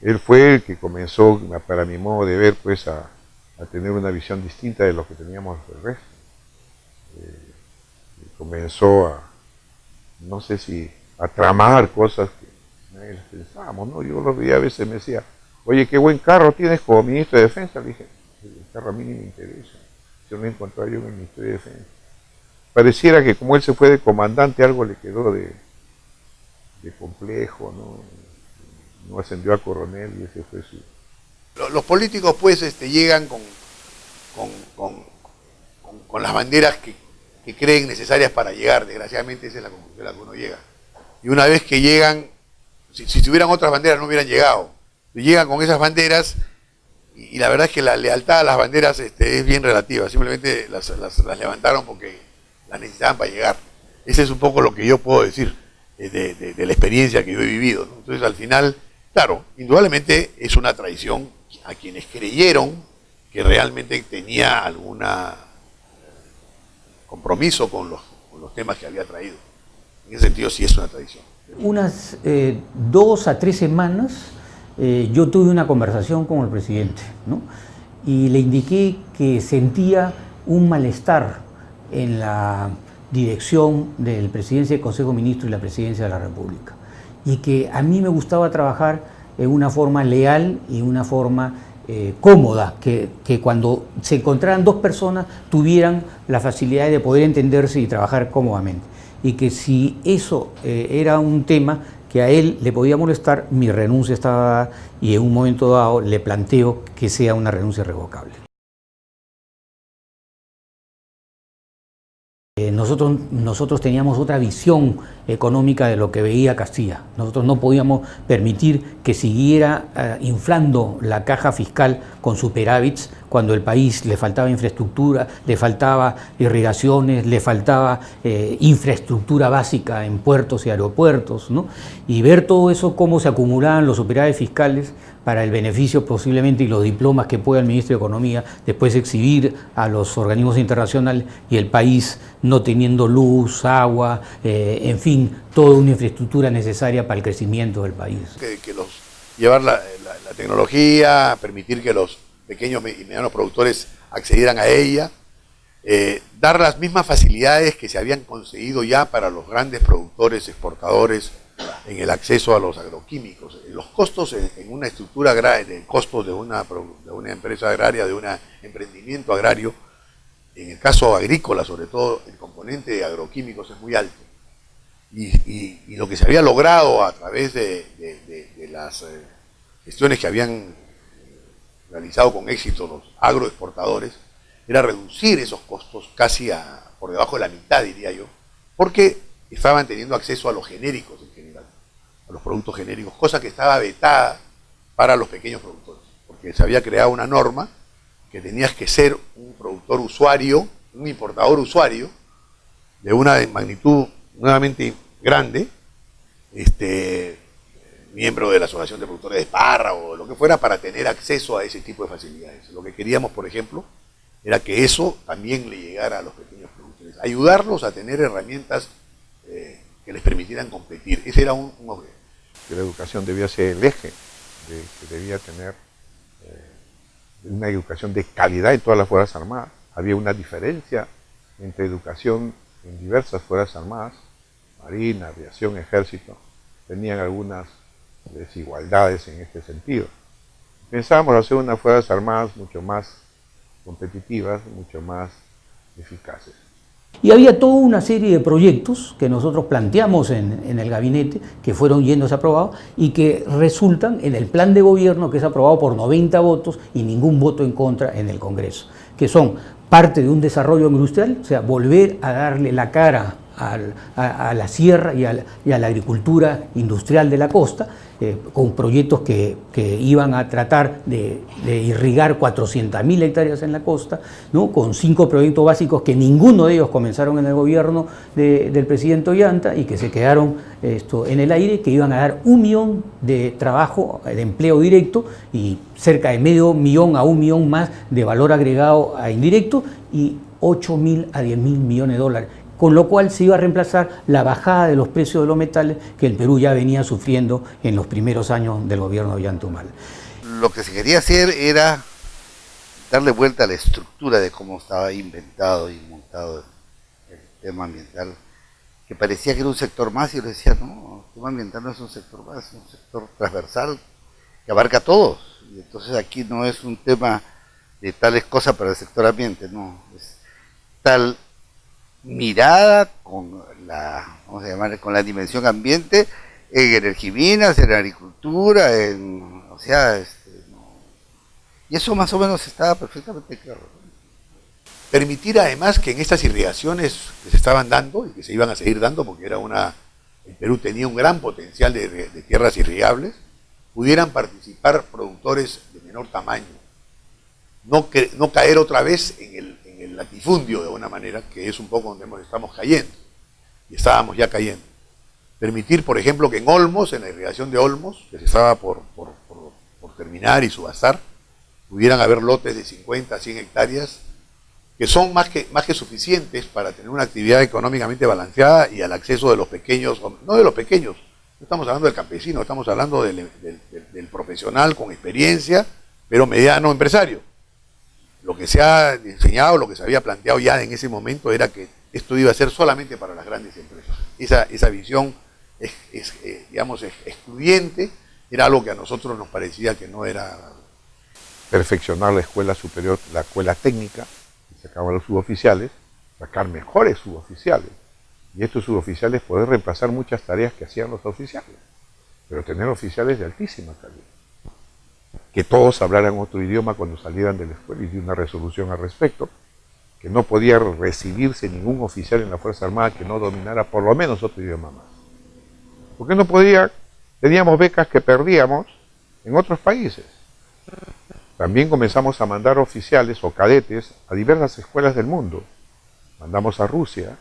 Él fue el que comenzó, para mi modo de ver, pues a tener una visión distinta de lo que teníamos del resto. Comenzó no sé si a tramar cosas que nadie pensábamos, ¿no? Yo los veía a veces, me decía, oye, qué buen carro tienes como ministro de Defensa. Le dije, el carro a mí ni me interesa, yo no encontraba yo en el Ministerio de Defensa. Pareciera que como él se fue de comandante, algo le quedó de complejo, ¿no? No ascendió a coronel y ese fue su... Los políticos pues llegan con las banderas que creen necesarias para llegar. Desgraciadamente esa es la conclusión a la que uno llega. Y una vez que llegan, si tuvieran otras banderas no hubieran llegado. Llegan con esas banderas y la verdad es que la lealtad a las banderas es bien relativa. Simplemente las levantaron porque las necesitaban para llegar. Ese es un poco lo que yo puedo decir de la experiencia que yo he vivido, ¿no? Entonces al final, claro, indudablemente es una traición a quienes creyeron que realmente tenía alguna compromiso con los temas que había traído. En ese sentido sí es una tradición. Unas 2 a 3 semanas yo tuve una conversación con el presidente, ¿no? y le indiqué que sentía un malestar en la dirección del Presidencia del Consejo de Ministros y la Presidencia de la República, y que a mí me gustaba trabajar en una forma leal y una forma cómoda, que cuando se encontraran dos personas tuvieran la facilidad de poder entenderse y trabajar cómodamente, y que si eso era un tema que a él le podía molestar, mi renuncia estaba dada, y en un momento dado le planteo que sea una renuncia irrevocable. Nosotros teníamos otra visión económica de lo que veía Castilla. Nosotros no podíamos permitir que siguiera inflando la caja fiscal con superávits cuando el país le faltaba infraestructura, le faltaba irrigaciones, le faltaba infraestructura básica en puertos y aeropuertos, ¿no? Y ver todo eso, cómo se acumulaban los superávits fiscales para el beneficio posiblemente y los diplomas que pueda el ministro de Economía después exhibir a los organismos internacionales, y el país no teniendo luz, agua, en fin, toda una infraestructura necesaria para el crecimiento del país. Llevar la tecnología, permitir que los pequeños y medianos productores accedieran a ella, dar las mismas facilidades que se habían conseguido ya para los grandes productores exportadores en el acceso a los agroquímicos. Los costos en una estructura agraria, de costos de una empresa agraria, de un emprendimiento agrario, en el caso agrícola sobre todo, el componente de agroquímicos es muy alto. Y lo que se había logrado a través de las gestiones que habían realizado con éxito los agroexportadores era reducir esos costos casi por debajo de la mitad, diría yo, porque estaban teniendo acceso a los genéricos en general, a los productos genéricos, cosa que estaba vetada para los pequeños productores, porque se había creado una norma que tenías que ser un productor usuario, un importador usuario, de una magnitud nuevamente grande, miembro de la Asociación de Productores de Espárrago o lo que fuera, para tener acceso a ese tipo de facilidades. Lo que queríamos, por ejemplo, era que eso también le llegara a los pequeños productores, ayudarlos a tener herramientas que les permitieran competir. Ese era un objetivo. Que la educación debía ser el eje, que debía tener una educación de calidad en todas las Fuerzas Armadas. Había una diferencia entre educación en diversas Fuerzas Armadas, Marina, Aviación, Ejército, tenían algunas desigualdades en este sentido. Pensábamos hacer unas Fuerzas Armadas mucho más competitivas, mucho más eficaces. Y había toda una serie de proyectos que nosotros planteamos en el gabinete, que fueron yéndose aprobados y que resultan en el plan de gobierno, que es aprobado por 90 votos y ningún voto en contra en el Congreso, que son parte de un desarrollo industrial, o sea, volver a darle la cara a la sierra y a la agricultura industrial de la costa, con proyectos que iban a tratar de irrigar 400.000 hectáreas en la costa, ¿no? Con 5 proyectos básicos que ninguno de ellos comenzaron en el gobierno del presidente Ollanta y que se quedaron en el aire, que iban a dar 1 millón de trabajo, de empleo directo, y cerca de medio millón a 1 millón más de valor agregado a indirecto, y 8.000 a 10.000 millones de dólares. Con lo cual se iba a reemplazar la bajada de los precios de los metales que el Perú ya venía sufriendo en los primeros años del gobierno de Ollanta Humala. Lo que se quería hacer era darle vuelta a la estructura de cómo estaba inventado y montado el tema ambiental, que parecía que era un sector más, y yo le decía, no, el tema ambiental no es un sector más, es un sector transversal que abarca a todos. Y entonces aquí no es un tema de tales cosas para el sector ambiente, no, es tal mirada con la, vamos a llamar, con la dimensión ambiente en energiminas, en agricultura, o sea, y eso más o menos estaba perfectamente claro. Permitir además que en estas irrigaciones que se estaban dando y que se iban a seguir dando, porque el Perú tenía un gran potencial de tierras irrigables, pudieran participar productores de menor tamaño, no caer otra vez en el latifundio, de alguna manera, que es un poco donde estamos cayendo, y estábamos ya cayendo. Permitir, por ejemplo, que en Olmos, en la irrigación de Olmos, que se estaba por terminar y subastar, pudieran haber lotes de 50 a 100 hectáreas, que son más que suficientes para tener una actividad económicamente balanceada y al acceso de los pequeños, no de los pequeños, no estamos hablando del campesino, estamos hablando del profesional con experiencia, pero mediano empresario, lo que se ha enseñado, lo que se había planteado ya en ese momento era que esto iba a ser solamente para las grandes empresas. Esa visión digamos, excluyente era algo que a nosotros nos parecía que no era. Perfeccionar la escuela superior, la escuela técnica, sacar a los suboficiales, sacar mejores suboficiales, y estos suboficiales poder reemplazar muchas tareas que hacían los oficiales, pero tener oficiales de altísima calidad, que todos hablaran otro idioma cuando salieran de la escuela, y de una resolución al respecto, que no podía recibirse ningún oficial en la Fuerza Armada que no dominara por lo menos otro idioma más. Porque no podía, teníamos becas que perdíamos en otros países. También comenzamos a mandar oficiales o cadetes a diversas escuelas del mundo. Mandamos a Rusia,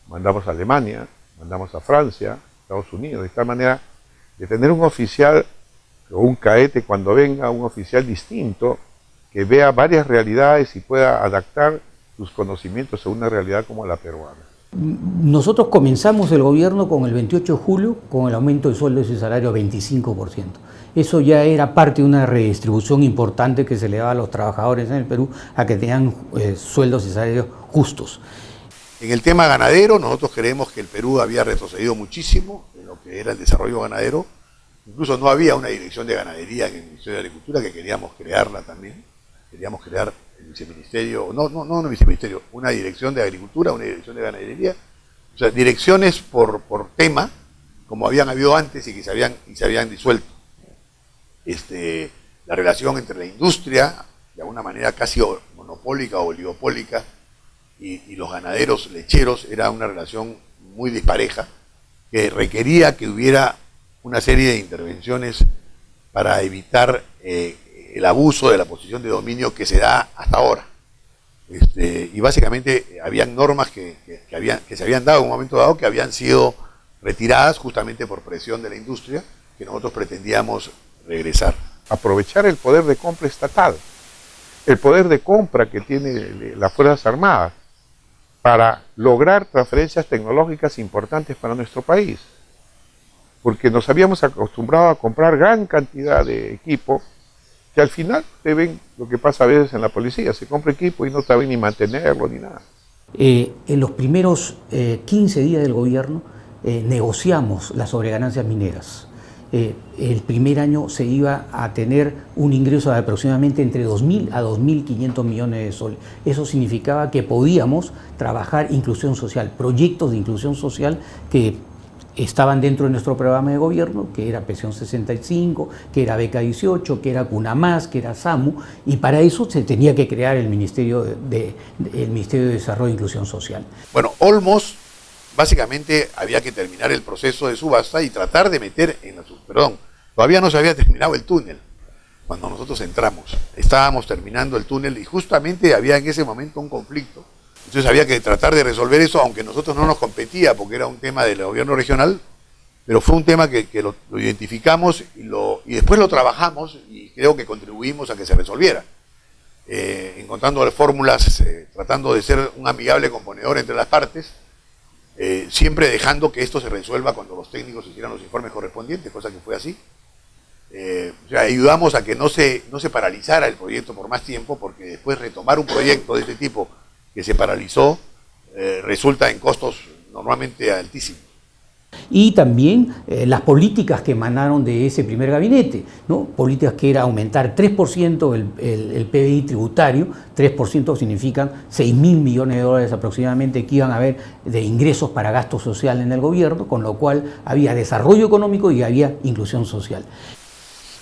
mandamos a Alemania, mandamos a Francia, Estados Unidos, de tal manera de tener un oficial o un cadete cuando venga, un oficial distinto, que vea varias realidades y pueda adaptar sus conocimientos a una realidad como la peruana. Nosotros comenzamos el gobierno con el 28 de julio con el aumento de sueldos y salario a 25%. Eso ya era parte de una redistribución importante que se le daba a los trabajadores en el Perú a que tengan sueldos y salarios justos. En el tema ganadero, nosotros creemos que el Perú había retrocedido muchísimo en lo que era el desarrollo ganadero. Incluso no había una dirección de ganadería en el Ministerio de Agricultura, que queríamos crearla también. Queríamos crear el viceministerio, no viceministerio, una dirección de agricultura, una dirección de ganadería. O sea, direcciones por tema, como habían habido antes y que se habían disuelto. La relación entre la industria, de alguna manera casi monopólica o oligopólica, y los ganaderos lecheros, era una relación muy dispareja, que requería que hubiera una serie de intervenciones para evitar el abuso de la posición de dominio que se da hasta ahora. Y básicamente habían normas que se habían dado en un momento dado que habían sido retiradas justamente por presión de la industria, que nosotros pretendíamos regresar. Aprovechar el poder de compra estatal, el poder de compra que tiene las Fuerzas Armadas para lograr transferencias tecnológicas importantes para nuestro país. Porque nos habíamos acostumbrado a comprar gran cantidad de equipo que al final te ven lo que pasa a veces en la policía, se compra equipo y no saben ni mantenerlo ni nada. En los primeros 15 días del gobierno negociamos las sobreganancias mineras. El primer año se iba a tener un ingreso de aproximadamente entre 2.000 a 2.500 millones de soles. Eso significaba que podíamos trabajar inclusión social, proyectos de inclusión social que estaban dentro de nuestro programa de gobierno, que era Pensión 65, que era Beca 18, que era CUNAMás, que era SAMU, y para eso se tenía que crear el Ministerio de Desarrollo e Inclusión Social. Bueno, Olmos, básicamente había que terminar el proceso de subasta y tratar de meter en la perdón, todavía no se había terminado el túnel cuando nosotros entramos. Estábamos terminando el túnel y justamente había en ese momento un conflicto. Entonces había que tratar de resolver eso, aunque nosotros no nos competía porque era un tema del gobierno regional, pero fue un tema que lo identificamos y después lo trabajamos y creo que contribuimos a que se resolviera. Encontrando fórmulas, tratando de ser un amigable componedor entre las partes, siempre dejando que esto se resuelva cuando los técnicos hicieran los informes correspondientes, cosa que fue así. O sea, ayudamos a que no se paralizara el proyecto por más tiempo, porque después retomar un proyecto de este tipo que se paralizó resulta en costos normalmente altísimos. Y también las políticas que emanaron de ese primer gabinete, ¿no? Políticas que era aumentar 3% el PBI tributario, 3% significan 6.000 millones de dólares aproximadamente que iban a haber de ingresos para gasto social en el gobierno, con lo cual había desarrollo económico y había inclusión social.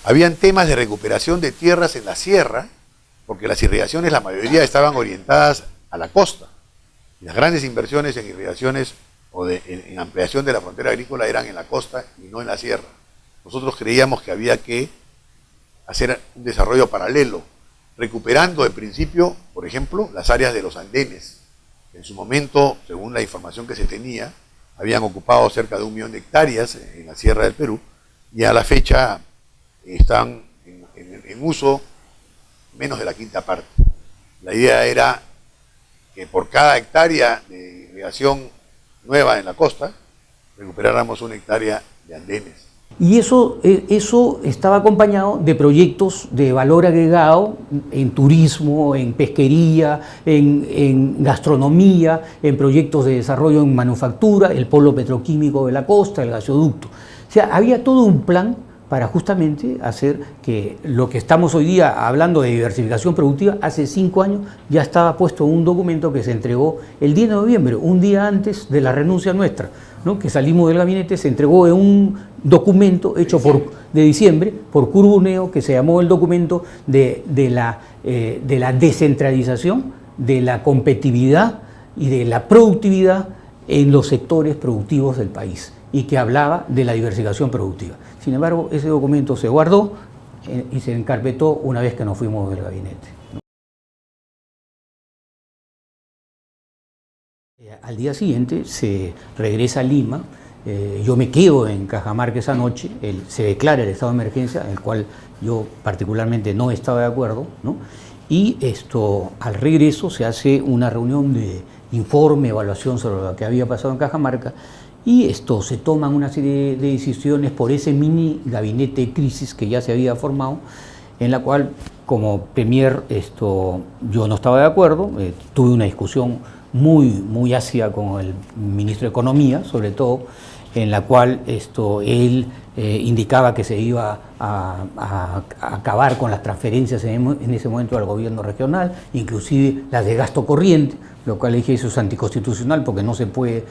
Habían temas de recuperación de tierras en la sierra, porque las irrigaciones, la mayoría estaban orientadas a la costa. Y las grandes inversiones en irrigaciones o en ampliación de la frontera agrícola eran en la costa y no en la sierra. Nosotros creíamos que había que hacer un desarrollo paralelo, recuperando en principio, por ejemplo, las áreas de los andenes. En su momento, según la información que se tenía, habían ocupado cerca de 1 millón de hectáreas en la sierra del Perú, y a la fecha están en uso menos de la quinta parte. La idea era que por cada hectárea de irrigación nueva en la costa, recuperáramos 1 hectárea de andenes. Y eso estaba acompañado de proyectos de valor agregado en turismo, en pesquería, en gastronomía, en proyectos de desarrollo en manufactura, el polo petroquímico de la costa, el gasoducto. O sea, había todo un plan para justamente hacer que lo que estamos hoy día hablando de diversificación productiva, hace 5 años ya estaba puesto un documento que se entregó el 10 de noviembre, un día antes de la renuncia nuestra, ¿no? Que salimos del gabinete, se entregó un documento hecho de diciembre por Curbuneo, que se llamó el documento de la descentralización, de la competitividad y de la productividad en los sectores productivos del país, y que hablaba de la diversificación productiva. Sin embargo, ese documento se guardó y se encarpetó una vez que nos fuimos del gabinete. Al día siguiente se regresa a Lima, yo me quedo en Cajamarca esa noche, se declara el estado de emergencia, en el cual yo particularmente no estaba de acuerdo, ¿no? Y al regreso se hace una reunión de informe, evaluación sobre lo que había pasado en Cajamarca, y se toman una serie de decisiones por ese mini gabinete de crisis que ya se había formado, en la cual como premier yo no estaba de acuerdo, tuve una discusión muy ácida con el ministro de Economía, sobre todo, en la cual él indicaba que se iba a acabar con las transferencias en ese momento al gobierno regional, inclusive las de gasto corriente, lo cual le dije eso es anticonstitucional porque no se puede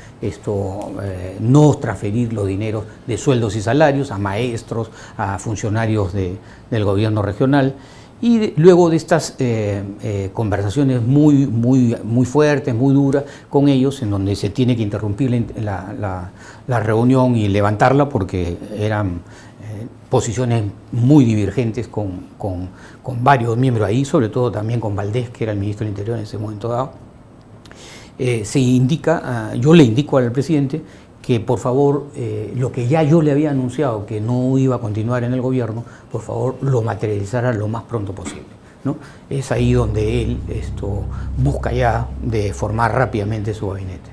no transferir los dineros de sueldos y salarios a maestros, a funcionarios del gobierno regional. Y luego de estas conversaciones muy fuertes, muy duras con ellos, en donde se tiene que interrumpir la reunión y levantarla porque eran posiciones muy divergentes con varios miembros ahí, sobre todo también con Valdés, que era el ministro del Interior en ese momento dado, yo le indico al presidente que por favor, lo que ya yo le había anunciado, que no iba a continuar en el gobierno, por favor lo materializara lo más pronto posible, ¿no? Es ahí donde él busca ya de formar rápidamente su gabinete.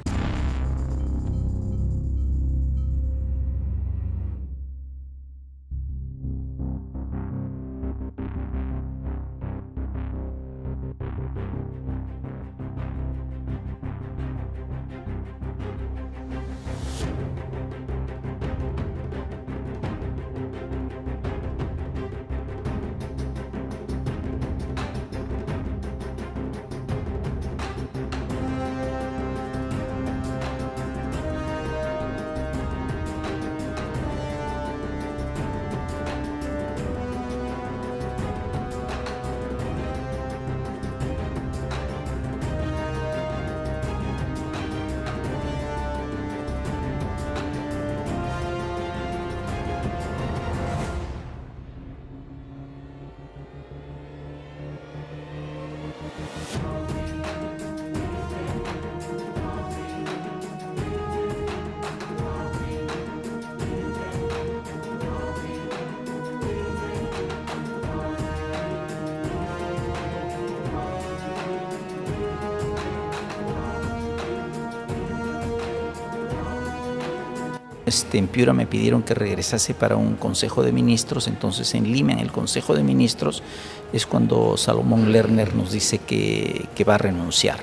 En Piura me pidieron que regresase para un Consejo de Ministros, entonces en Lima, en el Consejo de Ministros, es cuando Salomón Lerner nos dice que va a renunciar.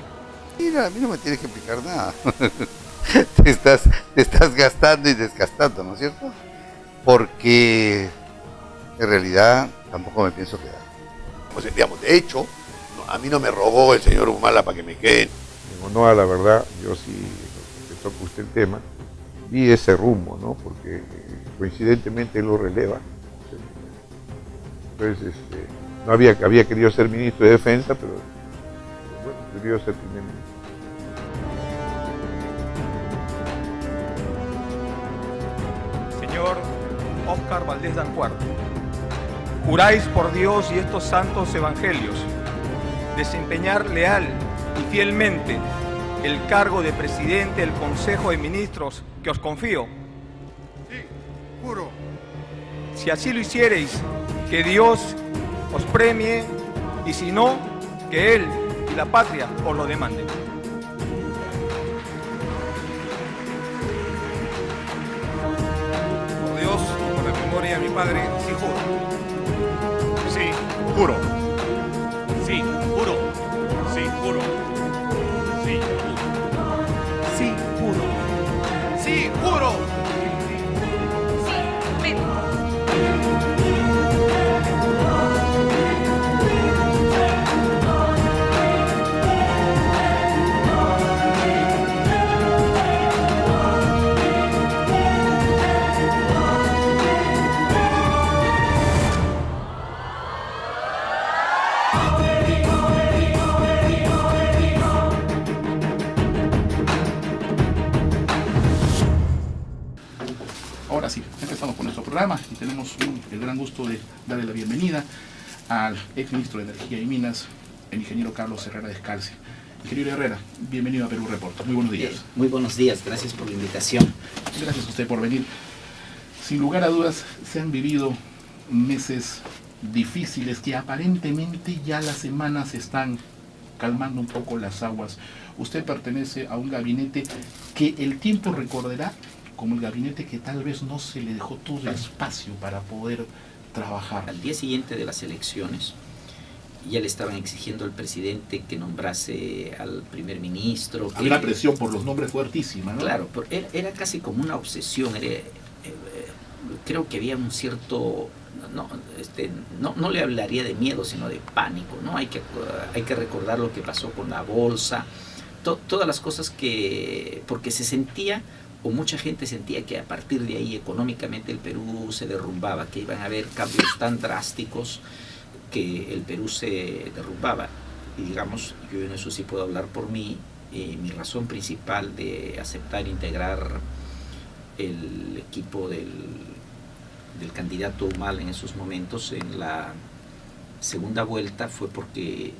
Mira, a mí no me tienes que explicar nada. te estás gastando y desgastando, ¿no es cierto? Porque en realidad tampoco me pienso quedar. Pues, digamos, de hecho, a mí no me rogó el señor Humala para que me quede. En honor a la verdad, yo sí, que toca usted el tema, vi ese rumbo, ¿no? Porque coincidentemente él lo releva. Entonces, no había querido ser ministro de Defensa, pero bueno, quería ser primer ministro. Señor Óscar Valdés Dancuart, juráis por Dios y estos santos evangelios desempeñar leal y fielmente el cargo de presidente del Consejo de Ministros que os confío. Sí, juro. Si así lo hiciereis, que Dios os premie, y si no, que Él y la patria os lo demanden. Por Dios y por el mi padre, sí juro. Sí, juro. Sí, juro. Sí, juro. Sí, juro. Sí, juro. Sí, juro. Ahora sí, empezamos con nuestro programa y tenemos el gran gusto de darle la bienvenida al exministro de Energía y Minas, el ingeniero Carlos Herrera Descalzi. Ingeniero Herrera, bienvenido a Perú Reporta. Muy buenos días. Muy buenos días, gracias por la invitación. Gracias a usted por venir. Sin lugar a dudas, se han vivido meses difíciles que aparentemente ya las semanas están calmando un poco las aguas. Usted pertenece a un gabinete que el tiempo recordará como el gabinete que tal vez no se le dejó todo el espacio para poder trabajar. Al día siguiente de las elecciones, ya le estaban exigiendo al presidente que nombrase al primer ministro. Había una presión por los nombres fuertísima, ¿no? Claro, era casi como una obsesión. Creo que había un cierto... No le hablaría de miedo, sino de pánico, ¿no? Hay que recordar lo que pasó con la bolsa, todas las cosas que... porque se sentía, o mucha gente sentía que a partir de ahí económicamente el Perú se derrumbaba, que iban a haber cambios tan drásticos que el Perú se derrumbaba. Y digamos, yo en eso sí puedo hablar por mí, mi razón principal de aceptar integrar el equipo del candidato Humala en esos momentos en la segunda vuelta fue porque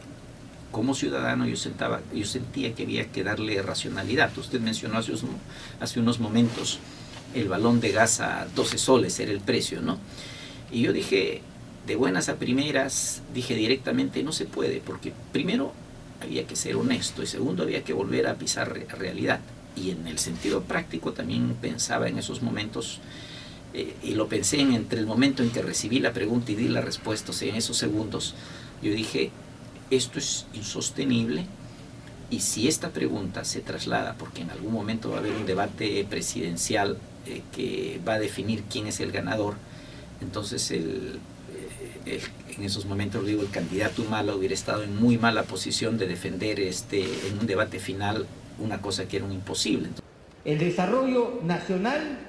como ciudadano yo sentía que había que darle racionalidad. Usted mencionó hace unos momentos el balón de gas a 12 soles era el precio, ¿no? Y yo dije, de buenas a primeras, dije directamente no se puede, porque primero había que ser honesto y segundo había que volver a pisar realidad. Y en el sentido práctico también pensaba en esos momentos, y lo pensé entre el momento en que recibí la pregunta y di la respuesta, o sea, en esos segundos, yo dije, esto es insostenible y si esta pregunta se traslada, porque en algún momento va a haber un debate presidencial que va a definir quién es el ganador, entonces en esos momentos digo, el candidato Humala hubiera estado en muy mala posición de defender en un debate final una cosa que era un imposible. El desarrollo nacional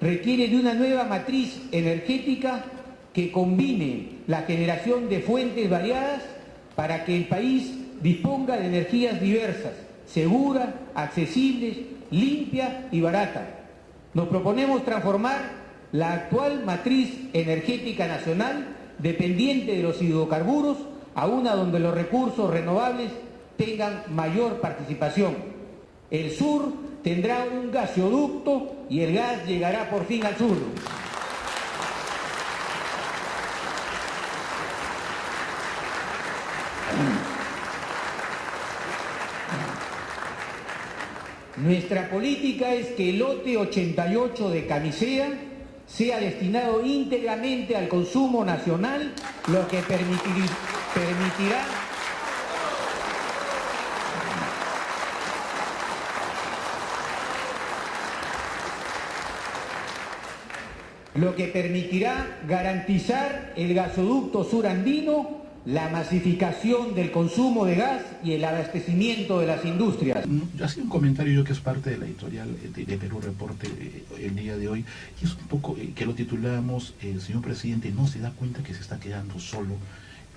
requiere de una nueva matriz energética que combine la generación de fuentes variadas para que el país disponga de energías diversas, seguras, accesibles, limpias y baratas. Nos proponemos transformar la actual matriz energética nacional dependiente de los hidrocarburos a una donde los recursos renovables tengan mayor participación. El sur tendrá un gasoducto y el gas llegará por fin al sur. Nuestra política es que el lote 88 de Camisea sea destinado íntegramente al consumo nacional, lo que permitirá garantizar el gasoducto surandino, la masificación del consumo de gas y el abastecimiento de las industrias. Yo hacía un comentario yo que es parte de la editorial de Perú Reporte el día de hoy, y es un poco que lo titulamos el señor presidente no se da cuenta que se está quedando solo.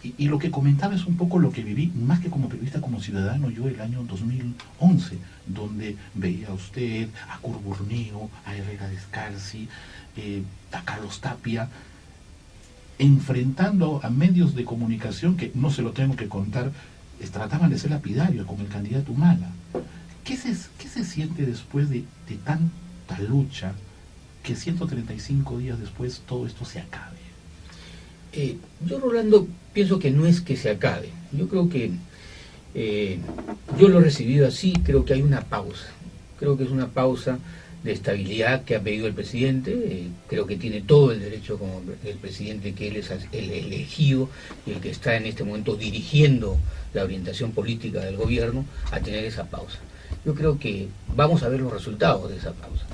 Y lo que comentaba es un poco lo que viví, más que como periodista, como ciudadano, yo el año 2011, donde veía a usted, a Curburneo, a Herrera Descalzi, a Carlos Tapia, enfrentando a medios de comunicación que, no se lo tengo que contar, trataban de ser lapidarios con el candidato Humala. ¿Qué se siente después de tanta lucha que 135 días después todo esto se acabe? Yo, Rolando, pienso que no es que se acabe. Yo creo que yo lo he recibido así, creo que hay una pausa. Creo que es una pausa de estabilidad que ha pedido el presidente. Creo que tiene todo el derecho como el presidente, que él es el elegido y el que está en este momento dirigiendo la orientación política del gobierno, a tener esa pausa. Yo creo que vamos a ver los resultados de esa pausa.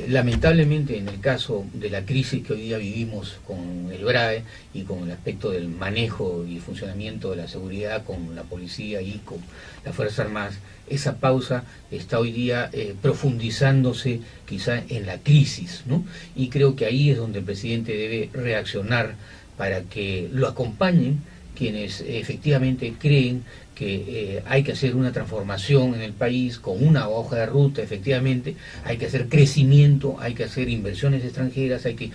Lamentablemente, en el caso de la crisis que hoy día vivimos con el BRAE y con el aspecto del manejo y funcionamiento de la seguridad con la policía y con las Fuerzas Armadas, esa pausa está hoy día profundizándose quizá en la crisis, ¿no? Y creo que ahí es donde el presidente debe reaccionar para que lo acompañen quienes efectivamente creen que hay que hacer una transformación en el país con una hoja de ruta, efectivamente, hay que hacer crecimiento, hay que hacer inversiones extranjeras, hay que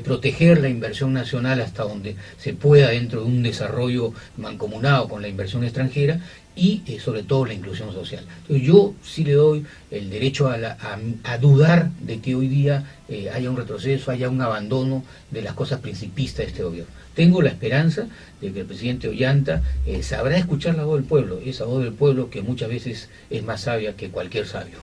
proteger la inversión nacional hasta donde se pueda dentro de un desarrollo mancomunado con la inversión extranjera y sobre todo la inclusión social. Entonces yo sí le doy el derecho a dudar de que hoy día haya un retroceso, haya un abandono de las cosas principistas de este gobierno. Tengo la esperanza de que el presidente Ollanta sabrá escuchar la voz del pueblo, esa voz del pueblo que muchas veces es más sabia que cualquier sabio.